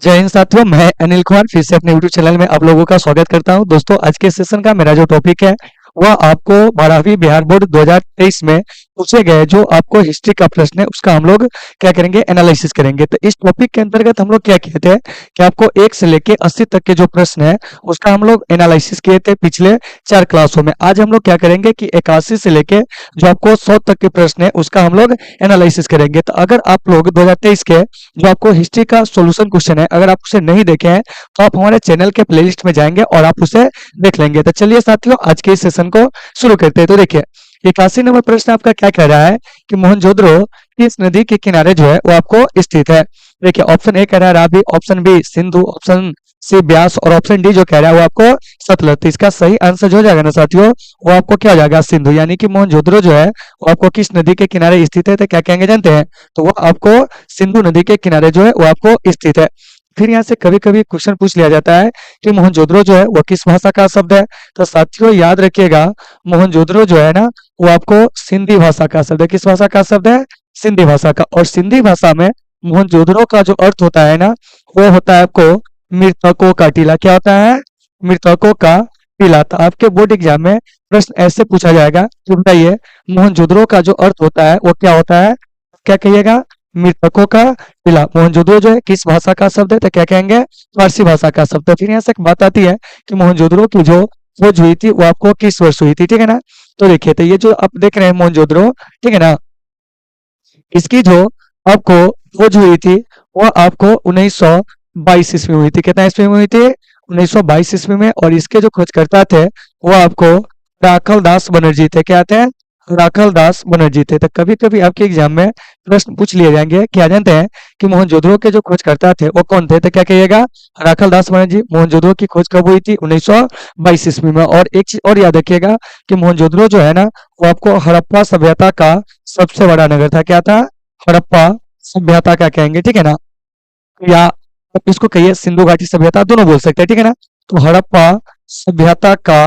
जय हिंद साथियों, मैं अनिल कुमार फिर से अपने यूट्यूब चैनल में आप लोगों का स्वागत करता हूं। दोस्तों, आज के सेशन का मेरा जो टॉपिक है वह आपको 12वीं बिहार बोर्ड 2023 में पूछे गए जो आपको हिस्ट्री का प्रश्न है उसका हम लोग क्या करेंगे, एनालिसिस करेंगे। तो इस टॉपिक के अंतर्गत हम लोग क्या किए थे कि आपको 1 से लेके 80 तक के जो प्रश्न है उसका हम लोग एनालिसिस किए थे पिछले 4 क्लासों में। आज हम लोग क्या करेंगे कि 81 से लेके जो आपको 100 तक के प्रश्न है उसका हम लोग एनालिसिस करेंगे। तो अगर आप लोग 2023 के जो आपको हिस्ट्री का सॉल्यूशन क्वेश्चन है अगर आप उसे नहीं देखे हैं तो आप हमारे चैनल के प्लेलिस्ट में जाएंगे और आप उसे देख लेंगे। तो चलिए साथियों, आज के इस सेशन को शुरू करते हैं। तो देखिए, 81 नंबर प्रश्न आपका क्या कह रहा है कि मोहनजोदड़ो किस नदी के किनारे जो है वो आपको स्थित है। देखिए, ऑप्शन ए कह रहा है Ravi, option B Sindhu, option C Beas और ऑप्शन डी जो कह रहा है वो आपको सतलज। तो इसका सही आंसर जो हो जाएगा ना साथियों, वो आपको क्या हो जाएगा, सिंधु। यानी कि मोहनजोदड़ो जो है वो आपको किस नदी के किनारे स्थित है, तो क्या कहेंगे जानते हैं, तो वो आपको सिंधु नदी के किनारे जो है वो आपको स्थित है। फिर यहाँ से कभी कभी क्वेश्चन पूछ लिया जाता है कि मोहनजोदड़ो जो है वो किस भाषा का शब्द है। तो साथियों याद रखिएगा, मोहनजोदड़ो जो है ना वो आपको सिंधी भाषा का शब्द है। किस भाषा का शब्द है, सिंधी भाषा का। और सिंधी भाषा में मोहनजोदड़ो का जो अर्थ होता है ना वो होता है आपको मृतकों का टीला। क्या होता है, मृतकों का टीला। तो आपके बोर्ड एग्जाम में प्रश्न ऐसे पूछा जाएगा कि बताइए मोहनजोदड़ो का जो अर्थ होता है वो क्या होता है, क्या कहिएगा, मृतकों का टीला। मोहनजोदड़ो जो है किस भाषा का शब्द है, तो क्या कहेंगे, फारसी भाषा का शब्द है। फिर यहाँ से एक बात आती है कि मोहनजोदड़ो की जो खोज हुई थी वो आपको किस वर्ष हुई थी, ठीक है ना। तो देखिए, तो ये जो आप देख रहे हैं मोहनजोदड़ो, ठीक है ना, इसकी जो आपको खोज हुई थी वो आपको 1922 ईस्वी में हुई थी। कितना ईस्वी में हुई थी, 1922 ईस्वी में। और इसके जो खोजकर्ता थे वो आपको राखल दास बनर्जी थे। क्या थे, राखल दास बनर्जी थे। तो कभी कभी आपके एग्जाम में प्रश्न पूछ लिए जाएंगे, क्या जानते हैं कि मोहनजोदड़ो के जो खोजकर्ता थे वो कौन थे, तो क्या कहिएगा, राखल दास बनर्जी। मोहनजोदड़ो की खोज कब हुई थी, 1922 ईस्वी में। और एक चीज और याद रखिएगा कि मोहनजोदड़ो जो है ना वो आपको हड़प्पा सभ्यता का सबसे बड़ा नगर था। क्या था, हड़प्पा सभ्यता का कहेंगे, ठीक है ना। या आप इसको कहिए सिंधु घाटी सभ्यता, दोनों बोल सकते हैं, ठीक है ना। तो हड़प्पा सभ्यता का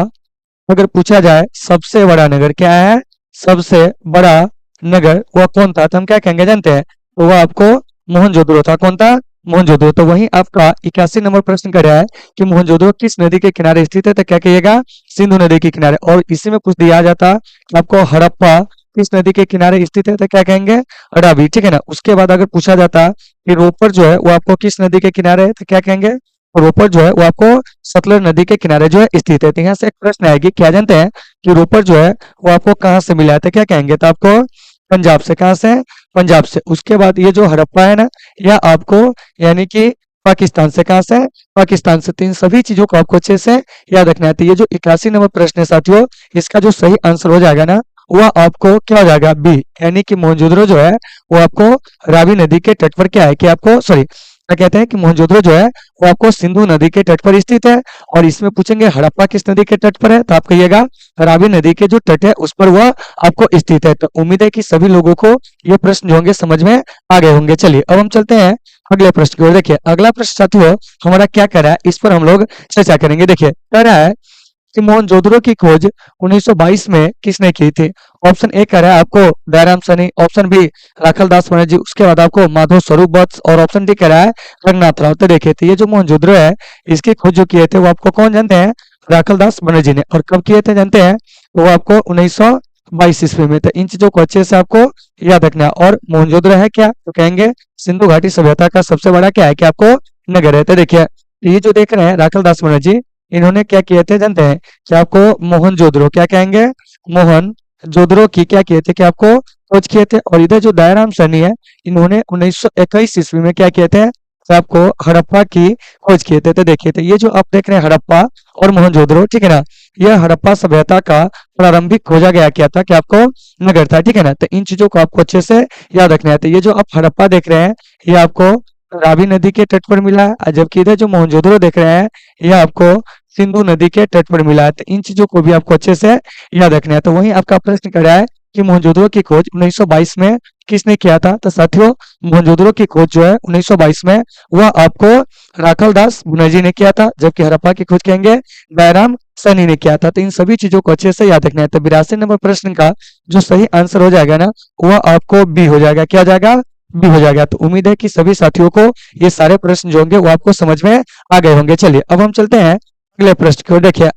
अगर पूछा जाए सबसे बड़ा नगर क्या है, सबसे बड़ा नगर वह कौन था, तो हम क्या कहेंगे जानते हैं, तो वह आपको मोहनजोदड़ो था। कौन था, मोहनजोदड़ो। तो वहीं आपका 81 नंबर प्रश्न कर रहा है कि मोहनजोदड़ो किस नदी के किनारे स्थित है, तो क्या कहिएगा, सिंधु नदी के किनारे। और इसी में पूछ दिया जाता कि आपको हड़प्पा किस नदी के किनारे स्थित है, तो क्या कहेंगे, रावी, ठीक है ना। उसके बाद अगर पूछा जाता कि रोपर जो है वो आपको किस नदी के किनारे है, तो क्या कहेंगे, रोपर जो है वो आपको सतलज नदी के किनारे जो है स्थित है। तो यहाँ से एक प्रश्न आएगी, क्या जानते हैं कि रोपर जो है वो आपको कहाँ से मिला है, तो क्या कहेंगे, तो आपको पंजाब से। कहाँ से, पंजाब से। उसके बाद ये जो हड़प्पा है ना यह आपको यानी कि पाकिस्तान से। कहाँ से, पाकिस्तान से। तो इन सभी चीजों को आपको अच्छे से याद रखना है। तो ये जो 81 नंबर प्रश्न है साथियों, इसका जो सही आंसर हो जाएगा ना वह आपको क्या हो जाएगा, बी। यानी कि मोहनजोदड़ो जो है वो आपको रावी नदी के तट पर क्या है, कि आपको सॉरी क्या कहते हैं कि मोहनजोदड़ो जो है वो आपको सिंधु नदी के तट पर स्थित है। और इसमें पूछेंगे हड़प्पा किस नदी के तट पर है, तो आप कहिएगा रावी नदी के जो तट है उस पर वह आपको स्थित है। तो उम्मीद है कि सभी लोगों को ये प्रश्न जो होंगे समझ में आ गए होंगे। चलिए अब हम चलते हैं अगले प्रश्न की ओर। देखिए अगला प्रश्न साथियों हमारा क्या कह रहा है, इस पर हम लोग चर्चा करेंगे। देखिए कह रहा है कि मोहनजोदड़ो की खोज 1922 में किसने की थी। ऑप्शन ए कह रहा है आपको दयाराम सैनी, ऑप्शन बी राखल दास बनर्जी, उसके बाद आपको माधव स्वरूप वत्स और ऑप्शन डी कह रहा है रंगनाथ राव। तो देखिए, तो ये जो मोहनजोदड़ो है इसकी खोज जो किए थे वो आपको कौन जानते हैं, राखल दास बनर्जी ने। और कब किए थे जानते हैं, तो वो आपको 1922 ईस्वी में। तो इन चीजों को अच्छे से आपको याद रखना है। और मोहनजोदड़ो है क्या, तो कहेंगे सिंधु घाटी सभ्यता का सबसे बड़ा क्या है, कि आपको नगर है। तो देखिए, ये जो देख रहे हैं राखल दास बनर्जी, इन्होंने क्या किए थे जानते हैं, कि आपको मोहनजोदड़ो क्या कहेंगे, मोहनजोदड़ो की क्या किए थे, कि आपको खोज किए थे। और इधर जो दयाराम सैनी है इन्होंने 1921 ईस्वी में क्या किए थे, तो आपको हड़प्पा की खोज किए थे। तो देखिए, तो ये जो आप देख रहे हैं हड़प्पा और मोहनजोदड़ो, ठीक है ना, यह हड़प्पा सभ्यता का प्रारंभिक खोजा गया क्या था, कि आपको नगर था, ठीक है ना। तो इन चीजों को आपको अच्छे से याद रखना है। तो ये जो आप हड़प्पा देख रहे हैं ये आपको रावी नदी के तट पर मिला है, जबकि इधर जो मोहनजोदड़ो देख रहे हैं यह आपको सिंधु नदी के तट पर मिला है। तो इन चीजों को भी आपको अच्छे से याद रखना है। तो वहीं आपका प्रश्न कर रहा है कि मोहनजोदड़ो की खोज 1922 में किसने किया था। तो साथियों मोहनजोदड़ो की खोज जो है 1922 में वह आपको राखल दास बनर्जी ने किया था, जबकि हड़प्पा की खोज कहेंगे दयाराम सैनी ने किया था। तो इन सभी चीजों को अच्छे से याद रखना है। तो 82 नंबर प्रश्न का जो सही आंसर हो जाएगा ना वह आपको बी हो जाएगा। क्या हो जाएगा, बी हो जाएगा। तो उम्मीद है कि सभी साथियों को ये सारे प्रश्न जो होंगे वो आपको समझ में आ गए होंगे। चलिए अब हम चलते हैं अगले प्रश्न की ओर। देखिए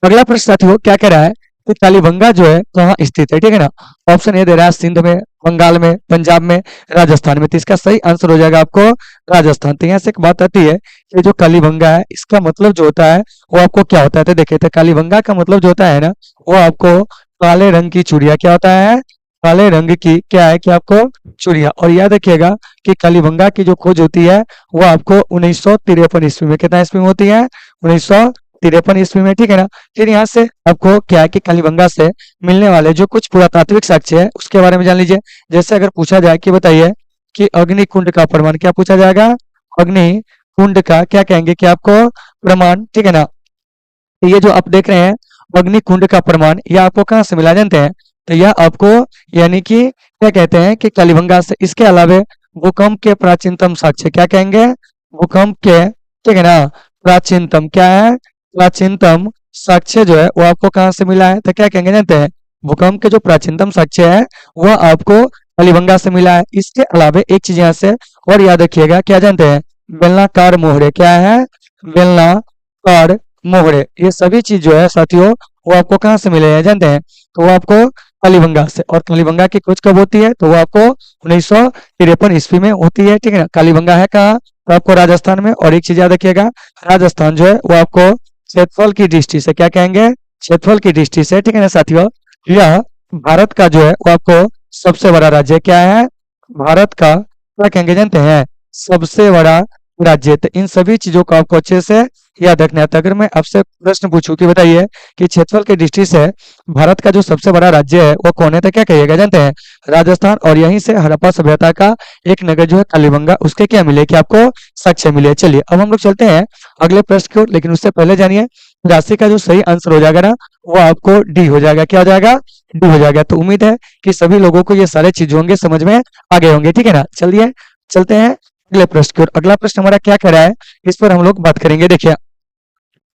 अगला प्रश्न साथियों क्या कह रहा है कि कालीबंगा जो है कहाँ स्थित है, ठीक है ना। ऑप्शन ए दे रहा है सिंध में, बंगाल में, पंजाब में, राजस्थान में। तो इसका सही आंसर हो जाएगा आपको राजस्थान। तो यहाँ से एक बात आती है कि जो कालीबंगा है इसका मतलब जो होता है वो आपको क्या होता है। तो देखिए तो कालीबंगा का मतलब जो होता है ना वो आपको काले रंग की चूड़िया क्या होता है, काले रंग की क्या है कि आपको चूड़िया। और याद रखिएगा कि कालीबंगा की जो खोज होती है वो आपको 1953 ईस्वी में, कितना ईस्वी में होती है, 1953 ईस्वी में, ठीक है ना। फिर यहाँ से आपको क्या है कि कालीबंगा से मिलने वाले जो कुछ पुरातात्विक साक्ष्य है उसके बारे में जान लीजिए। जैसे अगर पूछा जाए कि बताइए कि अग्निकुंड का प्रमाण, क्या पूछा जाएगा, अग्निकुंड का क्या कहेंगे कि आपको प्रमाण, ठीक है ना। तो ये जो आप देख रहे हैं अग्निकुंड का प्रमाण, यह आपको कहाँ से मिला जानते हैं। तो यह आपको यानी कि क्या कहते हैं कि कालीबंगा से। इसके अलावा भूकंप के प्राचीनतम साक्ष्य क्या कहेंगे, भूकंप के, ठीक है ना, प्राचीनतम क्या है, प्राचीनतम साक्ष्य जो है वो आपको कहाँ से मिला है। तो क्या कहेंगे जानते हैं, भूकंप के जो प्राचीनतम साक्ष्य है वह आपको कालीबंगा से मिला है। इसके अलावा एक चीज यहाँ से और याद रखिएगा, क्या जानते हैं, बेलनाकार मोहरे, क्या है, बेलनाकार मोहरे। ये सभी चीज जो है साथियों वो आपको कहाँ से मिले हैं जानते हैं, तो वो आपको कालीबंगा से। और कालीबंगा की खोज कब होती है, तो वो आपको 1953 ईस्वी में होती है, ठीक है ना। कालीबंगा है कहाँ, तो आपको राजस्थान में। और एक चीज याद रखिएगा, राजस्थान जो है वो आपको क्षेत्रफल की दृष्टि से क्या कहेंगे, क्षेत्रफल की दृष्टि से, ठीक है ना साथियों, यह भारत का जो है वो आपको सबसे बड़ा राज्य क्या है, भारत का क्या कहेंगे जानते हैं, सबसे बड़ा राज्य। तो इन सभी चीजों को आपको अच्छे से याद रखना है। तो अगर मैं आपसे प्रश्न पूछूं कि बताइए कि क्षेत्रफल की दृष्टि से भारत का जो सबसे बड़ा राज्य है वो कौन है, तो क्या कहिएगा जानते हैं, राजस्थान। और यहीं से हड़प्पा सभ्यता का एक नगर जो है कालीबंगा, उसके क्या मिले कि आपको साक्ष्य मिले। चलिए अब हम लोग चलते हैं अगले प्रश्न की ओर, लेकिन उससे पहले जानिए राशि का जो सही आंसर हो जाएगा ना वो आपको डी हो जाएगा। क्या हो जाएगा, डी हो जाएगा। तो उम्मीद है कि सभी लोगों को ये सारे चीज होंगे समझ में आ गए होंगे, ठीक है ना। चलिए चलते हैं अगले प्रश्न की ओर। अगला प्रश्न हमारा क्या कह रहा है इस पर हम लोग बात करेंगे। देखिए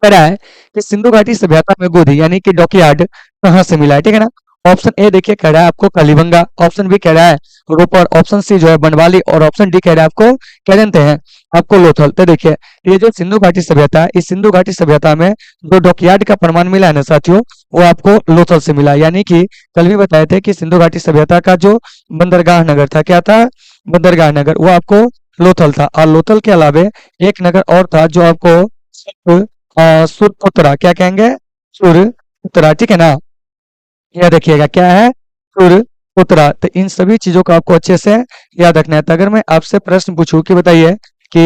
कह रहा है कि सिंधु घाटी सभ्यता में गोधी यानी कि डॉकयार्ड कहाँ से मिला है, ठीक है ना। ऑप्शन ए देखिए कह रहा है आपको कालीबंगा, ऑप्शन बी कह रहा है रोपड़, ऑप्शन सी जो है बनवाली, और ऑप्शन डी कह रहा है आपको क्या जानते हैं, आपको लोथल। तो देखिए ये जो सिंधु घाटी सभ्यता है, इस सिंधु घाटी सभ्यता में जो डॉकयार्ड का प्रमाण मिला है ना साथियों वो आपको लोथल से मिला। यानी कि कल भी बताए थे कि सिंधु घाटी सभ्यता का जो बंदरगाह नगर था, क्या था, बंदरगाह नगर, वो आपको लोथल था। और लोथल के अलावे एक नगर और था जो आपको सुरपुत्रा, क्या कहेंगे, सुरपुत्रा, ठीक है ना। यह देखिएगा क्या है, सुरपुत्रा। तो इन सभी चीजों को आपको अच्छे से याद रखना है। तो अगर मैं आपसे प्रश्न पूछूं कि बताइए कि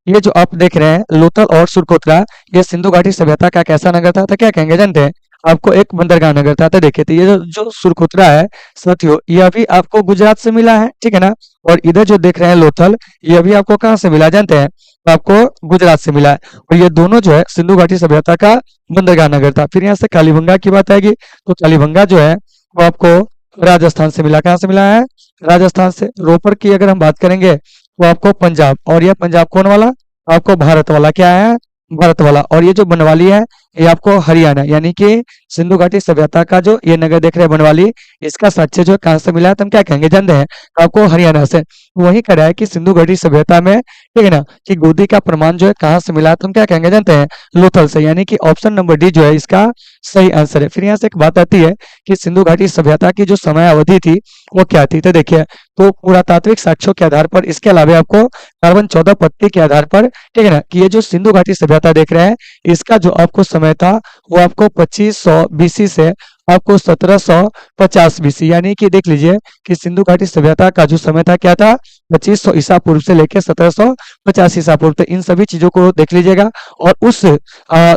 ये जो आप देख रहे हैं लोथल और सुरकोत्रा, ये सिंधु घाटी सभ्यता का कैसा नगर था, तो क्या कहेंगे जानते हैं, आपको एक बंदरगाह नगर था। तो देखिए तो ये जो सुरकोत्रा है साथियों यह भी आपको गुजरात से मिला है, ठीक है ना। और इधर जो देख रहे हैं लोथल, यह भी आपको कहाँ से मिला जानते हैं, तो आपको गुजरात से मिला है। और ये दोनों जो है सिंधु घाटी सभ्यता का बंदरगाह नगर था। फिर यहाँ से कालीबंगा की बात आएगी, तो कालीबंगा जो है वो आपको राजस्थान से मिला। कहाँ से मिला है, राजस्थान से। रोपड़ की अगर हम बात करेंगे तो आपको पंजाब, और यह पंजाब कौन वाला, आपको भारत वाला, क्या है, भारत वाला। और ये जो बनवाली है ये आपको हरियाणा, यानी कि सिंधु घाटी सभ्यता का जो ये नगर देख रहे हैं बनवाली, इसका साक्ष्य जो है कहाँ से मिला है, तो हम क्या कहेंगे जानते हैं, आपको हरियाणा से। वही कह रहा है कि सिंधु घाटी सभ्यता में, ठीक है ना, कि गोदी का प्रमाण जो है कहाँ से मिला है, तो हम क्या कहेंगे जानते हैं, लोथल से। यानी कि ऑप्शन नंबर डी जो है इसका सही आंसर है। फिर यहाँ से एक बात आती है कि सिंधु घाटी सभ्यता की जो समय अवधि थी वो क्या थी। तो देखिए तो पुरातात्विक साक्ष्यों के आधार पर, इसके अलावा आपको कार्बन 14 पत्ती के आधार पर, ठीक है ना, कि ये जो सिंधु घाटी सभ्यता देख रहे हैं इसका जो आपको समय था वो आपको 2500 बीसी से आपको 1750 बीसी, यानी कि देख लीजिए कि सिंधु घाटी सभ्यता का जो समय था क्या था, 2500 ईसा पूर्व से लेकर 1750 ईसा पूर्व। तो इन सभी चीजों को देख लीजिएगा। और उस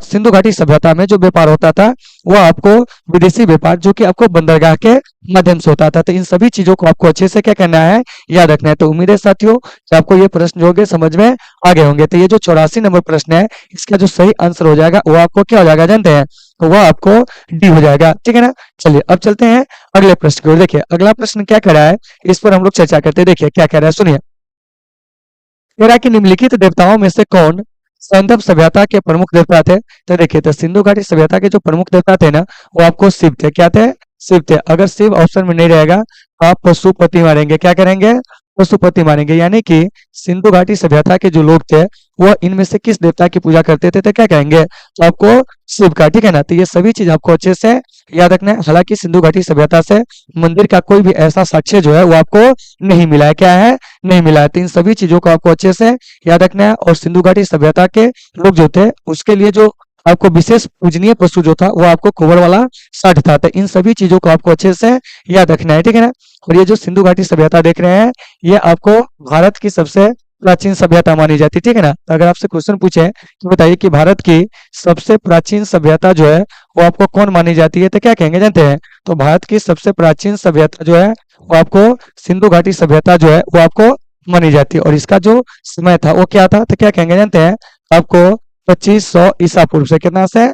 सिंधु घाटी सभ्यता में जो व्यापार होता था वो आपको विदेशी व्यापार जो कि आपको बंदरगाह के माध्यम से होता था। तो इन सभी चीजों को आपको अच्छे से क्या करना है, याद रखना है। तो उम्मीद है साथियों कि आपको ये प्रश्न जो होंगे समझ में आ गए होंगे। तो ये जो 84 नंबर प्रश्न है इसका जो सही आंसर हो जाएगा वो आपको क्या हो जाएगा जानते हैं, तो वह आपको डी हो जाएगा, ठीक है ना। चलिए अब चलते हैं अगले प्रश्न की ओर। देखिए अगला प्रश्न क्या कह रहा है इस पर हम लोग चर्चा करते हैं। देखिए क्या कह रहा है सुनिए, कह रहा है कि निम्नलिखित देवताओं में से कौन सैंधव सभ्यता के प्रमुख देवता थे। तो देखिए तो सिंधु घाटी सभ्यता के जो प्रमुख देवता थे ना वो आपको शिव थे। क्या थे, शिव थे। अगर शिव ऑप्शन में नहीं रहेगा तो आप पशुपति मारेंगे, क्या करेंगे, पशुपति माने गए। यानी कि सिंधु घाटी सभ्यता के जो लोग थे वो इनमें से किस देवता की पूजा करते थे, तो क्या कहेंगे, तो आपको शिव का। ठीक है ना, तो ये सभी चीज आपको अच्छे से याद रखना है। हालांकि सिंधु घाटी सभ्यता से मंदिर का कोई भी ऐसा साक्ष्य जो है वो आपको नहीं मिला है, क्या है, नहीं मिला है। तो इन सभी चीजों को आपको अच्छे से याद रखना है। और सिंधु घाटी सभ्यता के लोग जो थे उसके लिए जो आपको विशेष पूजनीय पशु जो था वो आपको कुंवर वाला साठ था। तो इन सभी चीजों को आपको अच्छे से याद रखना है, ठीक है ना। और ये जो सिंधु घाटी सभ्यता देख रहे हैं ये आपको भारत की सबसे प्राचीन सभ्यता मानी जाती है, ठीक है ना। तो अगर आपसे क्वेश्चन पूछे तो बताइए कि भारत की सबसे प्राचीन सभ्यता जो है वो आपको कौन मानी जाती है, तो क्या कहेंगे जानते हैं, तो भारत की सबसे प्राचीन सभ्यता जो है वो आपको सिंधु घाटी सभ्यता जो है वो आपको मानी जाती है। और इसका जो समय था वो क्या था, तो क्या कहेंगे जानते हैं, आपको 2500 ईसा पूर्व से, कितना से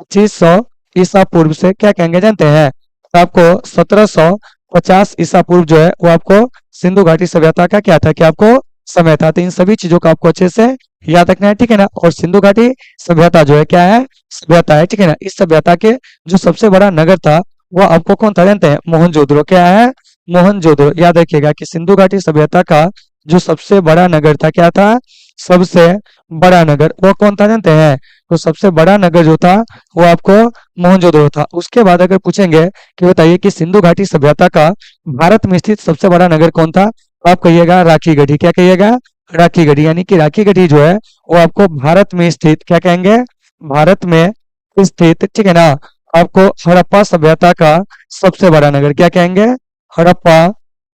2500 ईसा पूर्व से क्या कहेंगे जानते हैं, तो आपको 1750 ईसा पूर्व जो है वो आपको सिंधु घाटी सभ्यता का क्या था, कि आपको समय था। तो इन सभी चीजों को आपको अच्छे से याद रखना है, ठीक है ना। और सिंधु घाटी सभ्यता जो है क्या है, सभ्यता है, ठीक है ना। इस सभ्यता के जो सबसे बड़ा नगर था वो आपको कौन था जानते हैं, मोहनजोदड़ो, क्या है, मोहनजोदड़ो। याद रखिएगा कि सिंधु घाटी सभ्यता का जो सबसे बड़ा नगर था क्या था, सबसे बड़ा नगर वो कौन था जानते हैं, तो सबसे बड़ा नगर जो था वो आपको मोहनजोदड़ो था। उसके बाद अगर पूछेंगे कि बताइए कि सिंधु घाटी सभ्यता का भारत में स्थित सबसे बड़ा नगर कौन था, तो आप कहिएगा राखी गढ़ी, क्या कहिएगा, राखी गढ़ी। यानी कि राखी गढ़ी जो है वो आपको भारत में स्थित, क्या कहेंगे, भारत में स्थित, ठीक है ना। आपको हड़प्पा सभ्यता का सबसे बड़ा नगर क्या कहेंगे, हड़प्पा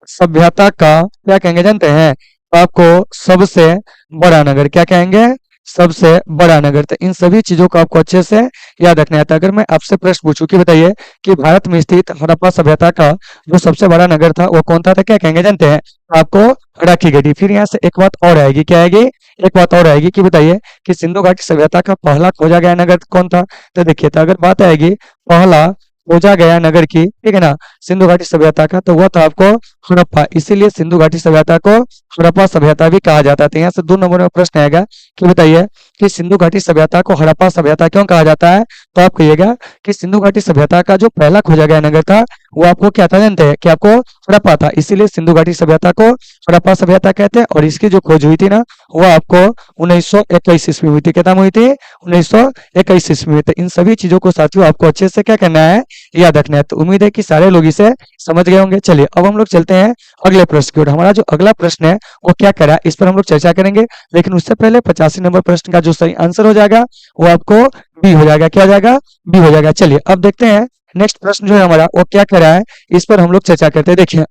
सभ्यता का क्या कहेंगे जानते हैं, आपको सबसे बड़ा नगर क्या कहेंगे, सबसे बड़ा नगर। तो इन सभी चीजों को आपको अच्छे से याद रखना है। तो अगर मैं आपसे प्रश्न पूछूं कि बताइए कि भारत में स्थित हड़प्पा सभ्यता का जो सबसे बड़ा नगर था वो कौन था, तो क्या कहेंगे जानते हैं, आपको राखी गढ़ी। फिर यहाँ से एक बात और आएगी, क्या आएगी, एक बात और आएगी कि बताइए कि सिंधु घाटी सभ्यता का पहला खोजा गया नगर कौन था। तो देखिए, तो अगर बात आएगी पहला खोजा गया नगर की, ठीक है ना, सिंधु घाटी सभ्यता का, तो वो था आपको हड़प्पा। इसीलिए सिंधु घाटी सभ्यता को हड़प्पा सभ्यता भी कहा जाता है। तो यहाँ से 2 नंबर में प्रश्न आएगा कि बताइए कि सिंधु घाटी सभ्यता को हड़प्पा सभ्यता क्यों कहा जाता है, तो आप कहिएगा कि सिंधु घाटी सभ्यता का जो पहला खोजा गया नगर था वो आपको क्या था जानते हैं, कि आपको हड़प्पा था। इसीलिए सिंधु घाटी सभ्यता को हड़प्पा सभ्यता कहते हैं। और इसकी जो खोज हुई थी ना वो आपको 1921 ईस्वी में हुई थी। कितना में हुई थी, 1921 ईस्वी में। तो इन सभी चीजों को साथियों आपको अच्छे से क्या करना है, याद रखना है। तो उम्मीद है कि सारे लोग इसे समझ गए होंगे। चलिए अब हम लोग चलते हैं अगले प्रश्न की ओर। हमारा जो अगला प्रश्न है वो क्या करा, इस पर हम लोग चर्चा करेंगे। लेकिन उससे पहले 85 नंबर प्रश्न का जो सही आंसर हो जाएगा वो आपको बी हो जाएगा। क्या हो जाएगा, बी हो जाएगा। चलिए अब देखते हैं नेक्स्ट प्रश्न जो है हमारा वो क्या कह रहा है, इस पर हम लोग चर्चा करते हैं। देखिए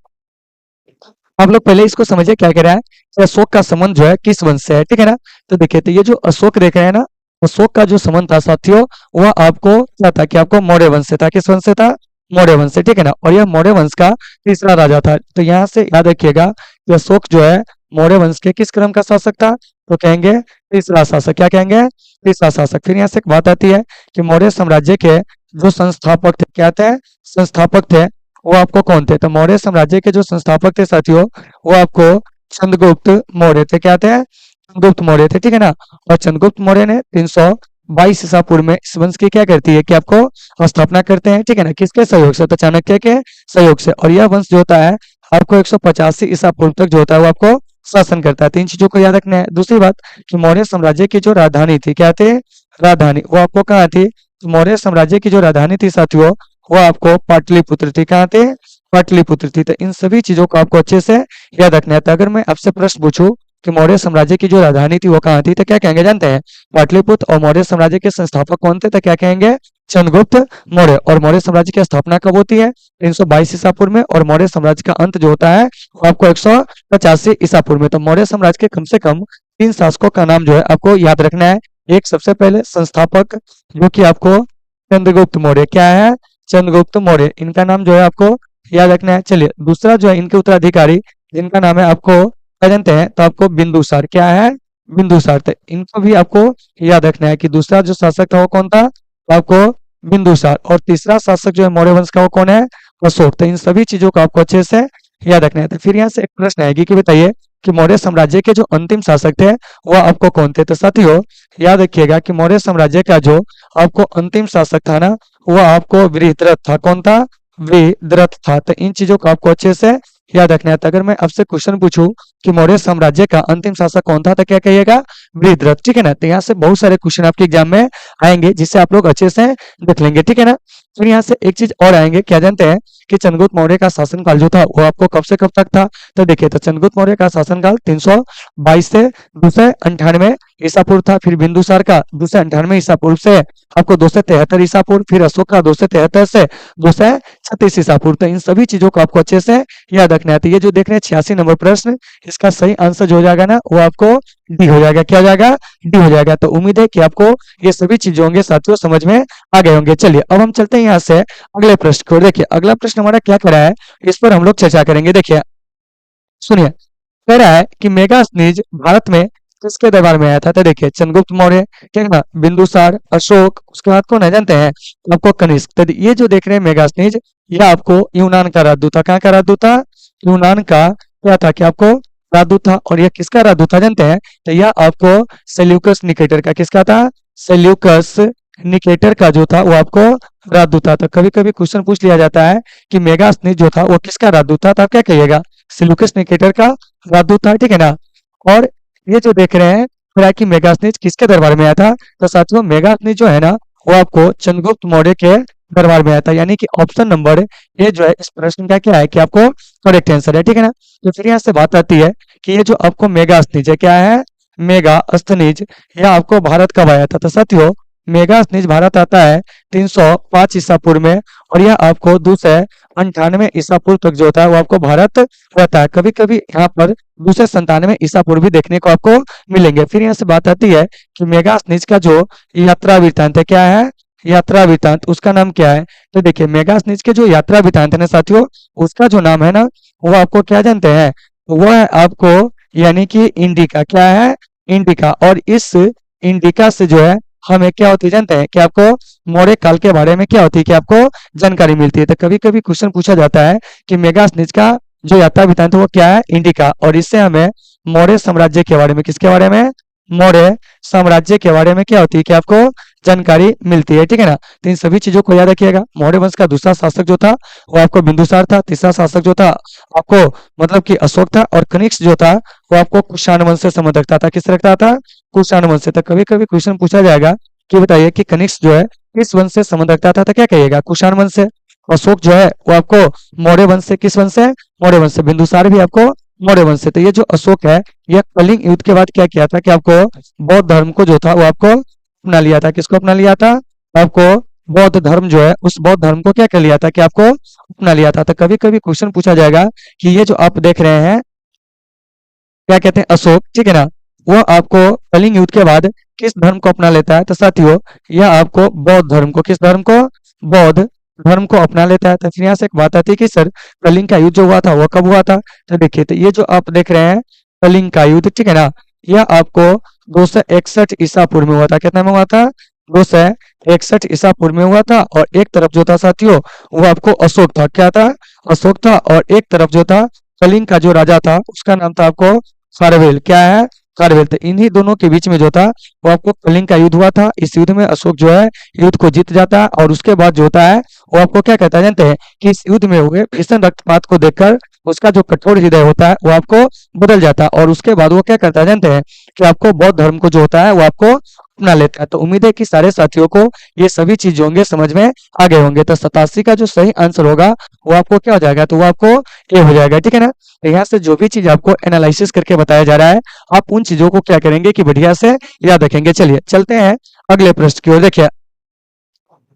आप लोग पहले इसको समझिए क्या कह रहा है कि अशोक का संबंध जो है किस वंश से है, ठीक है ना। तो देखिए, तो ये जो अशोक देख रहे हैं ना, अशोक का जो संबंध था साथियों वह आपको क्या था, कि आपको मौर्य वंश से था। किस वंश से था, मौर्य वंश से, ठीक है ना। और यह मौर्य वंश का तीसरा राजा था। तो यहाँ से याद रखिएगा कि अशोक जो है मौर्य वंश के किस क्रम का शासक था, तो कहेंगे तीसरा शासक। क्या कहेंगे, तीसरा शासक। फिर यहाँ से एक बात आती है कि मौर्य साम्राज्य के जो संस्थापक थे, क्या थे, संस्थापक थे, वो आपको कौन थे, तो मौर्य साम्राज्य के जो संस्थापक थे साथियों वो आपको चंद्रगुप्त मौर्य थे। क्या थे, चंद्रगुप्त मौर्य थे, ठीक है ना। और चंद्रगुप्त मौर्य ने 322 ईसा पूर्व में इस वंश की क्या करती है, कि आपको स्थापना करते हैं, ठीक है ना। किसके सहयोग से, तो चाणक्य के सहयोग से। और यह वंश जो होता है आपको 185 ईसा पूर्व तक जो होता है वो आपको शासन करता है। 3 चीजों को याद रखना है। दूसरी बात कि मौर्य साम्राज्य की जो राजधानी थी, क्या थी, राजधानी, वो आपको कहाँ थी, तो मौर्य साम्राज्य की जो राजधानी थी साथियों वो आपको पाटलिपुत्र थी। कहाँ थे, पाटलिपुत्र थी। तो इन सभी चीजों को आपको अच्छे से याद रखना है। तो अगर मैं आपसे प्रश्न पूछूं कि मौर्य साम्राज्य की जो राजधानी थी वो कहाँ थी, तो क्या कहेंगे जानते हैं, पाटलिपुत्र। और मौर्य साम्राज्य के संस्थापक कौन थे, तो क्या कहेंगे, चंद्रगुप्त मौर्य। और मौर्य साम्राज्य की स्थापना कब होती है, 322 ईसा पूर्व में। और मौर्य साम्राज्य का अंत जो होता है वो आपको 185 ईसा पूर्व में। तो मौर्य साम्राज्य के कम से कम 3 शासकों का नाम जो है आपको याद रखना है। एक सबसे पहले संस्थापक जो कि आपको चंद्रगुप्त मौर्य, क्या है, चंद्रगुप्त मौर्य, इनका नाम जो है आपको याद रखना है। चलिए दूसरा जो है इनके उत्तराधिकारी जिनका नाम है आपको क्या जानते हैं, तो आपको बिंदुसार, क्या है, बिंदुसार। तो इनको भी आपको याद रखना है कि दूसरा जो शासक था वो कौन था, तो आपको बिंदुसार। और तीसरा शासक जो है मौर्य वंश का वो कौन है, अशोक। तो इन सभी चीजों को आपको अच्छे से याद रखना है। तो फिर यहाँ से एक प्रश्न आएगी कि बताइए कि मौर्य साम्राज्य के जो अंतिम शासक थे वह आपको कौन थे। तो साथियों याद रखिएगा कि मौर्य साम्राज्य का जो आपको अंतिम शासक था ना वो आपको वृहद्रथ था। कौन था, वृहद्रथ था। तो इन चीजों को आपको अच्छे से याद रखना है। तो अगर मैं आपसे क्वेश्चन पूछूं कि मौर्य साम्राज्य का अंतिम शासक कौन था, तो क्या कहिएगा? वृषध्वज, ठीक है ना। तो यहाँ से बहुत सारे क्वेश्चन आपके एग्जाम में आएंगे, जिससे आप लोग अच्छे से देख लेंगे, ठीक है ना। फिर यहाँ से एक चीज और आएंगे, क्या जानते हैं कि चंद्रगुप्त मौर्य का शासनकाल जो था वो आपको कब से कब तक था? तो देखिए, तो चंद्रगुप्त मौर्य का शासनकाल 322 से 298 ईसा पूर्व था। फिर बिंदुसार का 298 ईसा पूर्व से आपको 273 ईसा पूर्व, फिर अशोक का 273 से 236 ईसा पूर्व। तो इन सभी चीजों को आपको अच्छे से याद रखना है। तो ये जो देख रहे हैं 86 नंबर प्रश्न, इसका सही आंसर जो हो जाएगा ना, वो आपको डी हो जाएगा। क्या हो जाएगा? डी हो जाएगा। तो उम्मीद है कि आपको ये सभी चीजें होंगे साथियों समझ में आ गए होंगे। चलिए अब हम चलते हैं यहाँ से अगले प्रश्न को। देखिए अगला प्रश्न हमारा क्या कह रहा है, इस पर हम लोग चर्चा करेंगे। देखिए सुनिए, कह रहा है कि मेगास्थनीज भारत में किसके दरबार में आया था? तो देखिए चंद्रगुप्त मौर्य, ठीक है ना, बिंदुसार, अशोक, उसके बाद कौन है जानते हैं? आपको कनिष्क। तो ये जो देख रहे हैं मेगास्थनीज, ये आपको यूनान का राजदूत था। कहाँ का राजदूत था? यूनान का क्या था कि आपको राजदूत था। और ये किसका राजदूत था जानते हैं? तो यह आपको सेल्यूकस निकेटर का, किसका था? सेल्यूकस निकेटर का जो था वो आपको राजदूत था। तो कभी कभी क्वेश्चन पूछ लिया जाता है कि मेगास्थनीज जो था वो किसका राजदूत था, तो आप क्या कहिएगा? सेल्यूकस निकेटर का राजदूत था, ठीक है ना। और ये जो देख रहे हैं फिर कि मेगास्थनीज किसके दरबार में आया था, तो साथियों मेगास्थनीज जो है ना, वो आपको चंद्रगुप्त मौर्य के दरबार में आया था। यानी कि ऑप्शन नंबर ये जो है इस प्रश्न का क्या है कि आपको करेक्ट आंसर है, ठीक है ना। तो फिर यहाँ से बात आती है कि ये जो आपको मेगास्थनीज है, क्या है? मेगास्थनीज, यह आपको भारत कब आया था? तो साथियों मेगास्थनीज भारत आता है 305 ईसा पूर्व में, और यह आपको 298 ईसा पूर्व तक जो होता है वो आपको भारत रहता है। कभी कभी यहाँ पर 297 ईसा पूर्व भी देखने को आपको मिलेंगे। फिर यहाँ से बात आती है कि मेगास्थनीज का जो यात्रा वृत्तांत है, क्या है? यात्रा वृत्तांत, उसका नाम क्या है? तो देखिए मेगास्थनीज के जो यात्रा वृत्तांत है ना साथियों, उसका जो नाम है ना, वो आपको क्या जानते हैं? तो वो है आपको यानी कि इंडिका। क्या है? इंडिका। और इस इंडिका से जो है हमें क्या होती है जानते हैं कि आपको मौर्य काल के बारे में क्या होती है कि आपको जानकारी मिलती है। तो कभी कभी क्वेश्चन पूछा जाता है कि मेगास्थनीज का जो यात्रा वृत्तांत है वो क्या है? इंडिका। और इससे हमें मौर्य साम्राज्य के बारे में, किसके बारे में? मौर्य साम्राज्य के बारे में क्या होती है कि आपको जानकारी मिलती है, ठीक है ना। तो इन सभी चीजों को याद रखिएगा। मौर्य वंश का दूसरा शासक जो था वो आपको बिंदुसार था। तीसरा शासक जो था आपको मतलब कि अशोक था। और कनिष्क जो था वो आपको कुषाण वंश से संबंध रखता था। किस रखता था? कुषाण वंश से। तो कभी कभी क्वेश्चन पूछा जाएगा कि बताइए कि कनिष्क जो है किस वंश से संबंध रखता था, तो क्या कहिएगा? कुषाण वंश से। अशोक जो है वो आपको मौर्य वंश से, किस वंश से? मौर्य वंश से। बिंदुसार भी आपको मौर्य वंश से। तो ये जो अशोक है, ये कलिंग युद्ध के बाद क्या किया था कि आपको बौद्ध धर्म को जो था वो आपको अपना लिया था। किसको अपना लिया था? आपको बौद्ध धर्म जो है उस बौद्ध धर्म को क्या कर लिया था कि आपको अपना लिया था। तो कभी कभी क्वेश्चन पूछा जाएगा कि ये जो आप देख रहे हैं क्या कहते हैं अशोक, ठीक है ना, वो आपको कलिंग युद्ध के बाद किस धर्म को अपना लेता है? तो साथियों यह आपको बौद्ध धर्म को, किस धर्म को? बौद्ध धर्म को अपना लेता है। तो फिर यहाँ से एक बात आती है कि सर कलिंग का युद्ध जो हुआ था वो कब हुआ था? तो देखिए, तो ये जो आप देख रहे हैं कलिंग का युद्ध, ठीक है ना, यह आपको 261 ईसा पूर्व में हुआ था। कितना में हुआ था? 261 ईसा पूर्व में हुआ था। और एक तरफ जो था साथियों वो आपको अशोक था। क्या था? अशोक था। और एक तरफ जो था कलिंग का जो राजा था उसका नाम था आपको खारवेल। क्या है? खारवेल। तो इन्हीं दोनों के बीच में जो था वो आपको कलिंग का युद्ध हुआ था। इस युद्ध में अशोक जो है युद्ध को जीत जाता है। और उसके बाद जो होता है वो आपको क्या कहता है जानते हैं कि इस युद्ध में हुए भीषण रक्तपात को देखकर उसका जो कठोर हृदय होता है वो आपको बदल जाता है। और उसके बाद वो क्या करता है जानते हैं कि आपको बौद्ध धर्म को जो होता है वो आपको अपना लेता है। तो उम्मीद है कि सारे साथियों को ये सभी चीज जो होंगे समझ में आ गए होंगे। तो 87 का जो सही आंसर होगा वो आपको क्या हो जाएगा? तो वो आपको ए हो जाएगा, ठीक है ना। तो यहाँ से जो भी चीज आपको एनालिसिस करके बताया जा रहा है आप उन चीजों को क्या करेंगे कि बढ़िया से याद रखेंगे। चलिए चलते हैं अगले प्रश्न की ओर। देखिए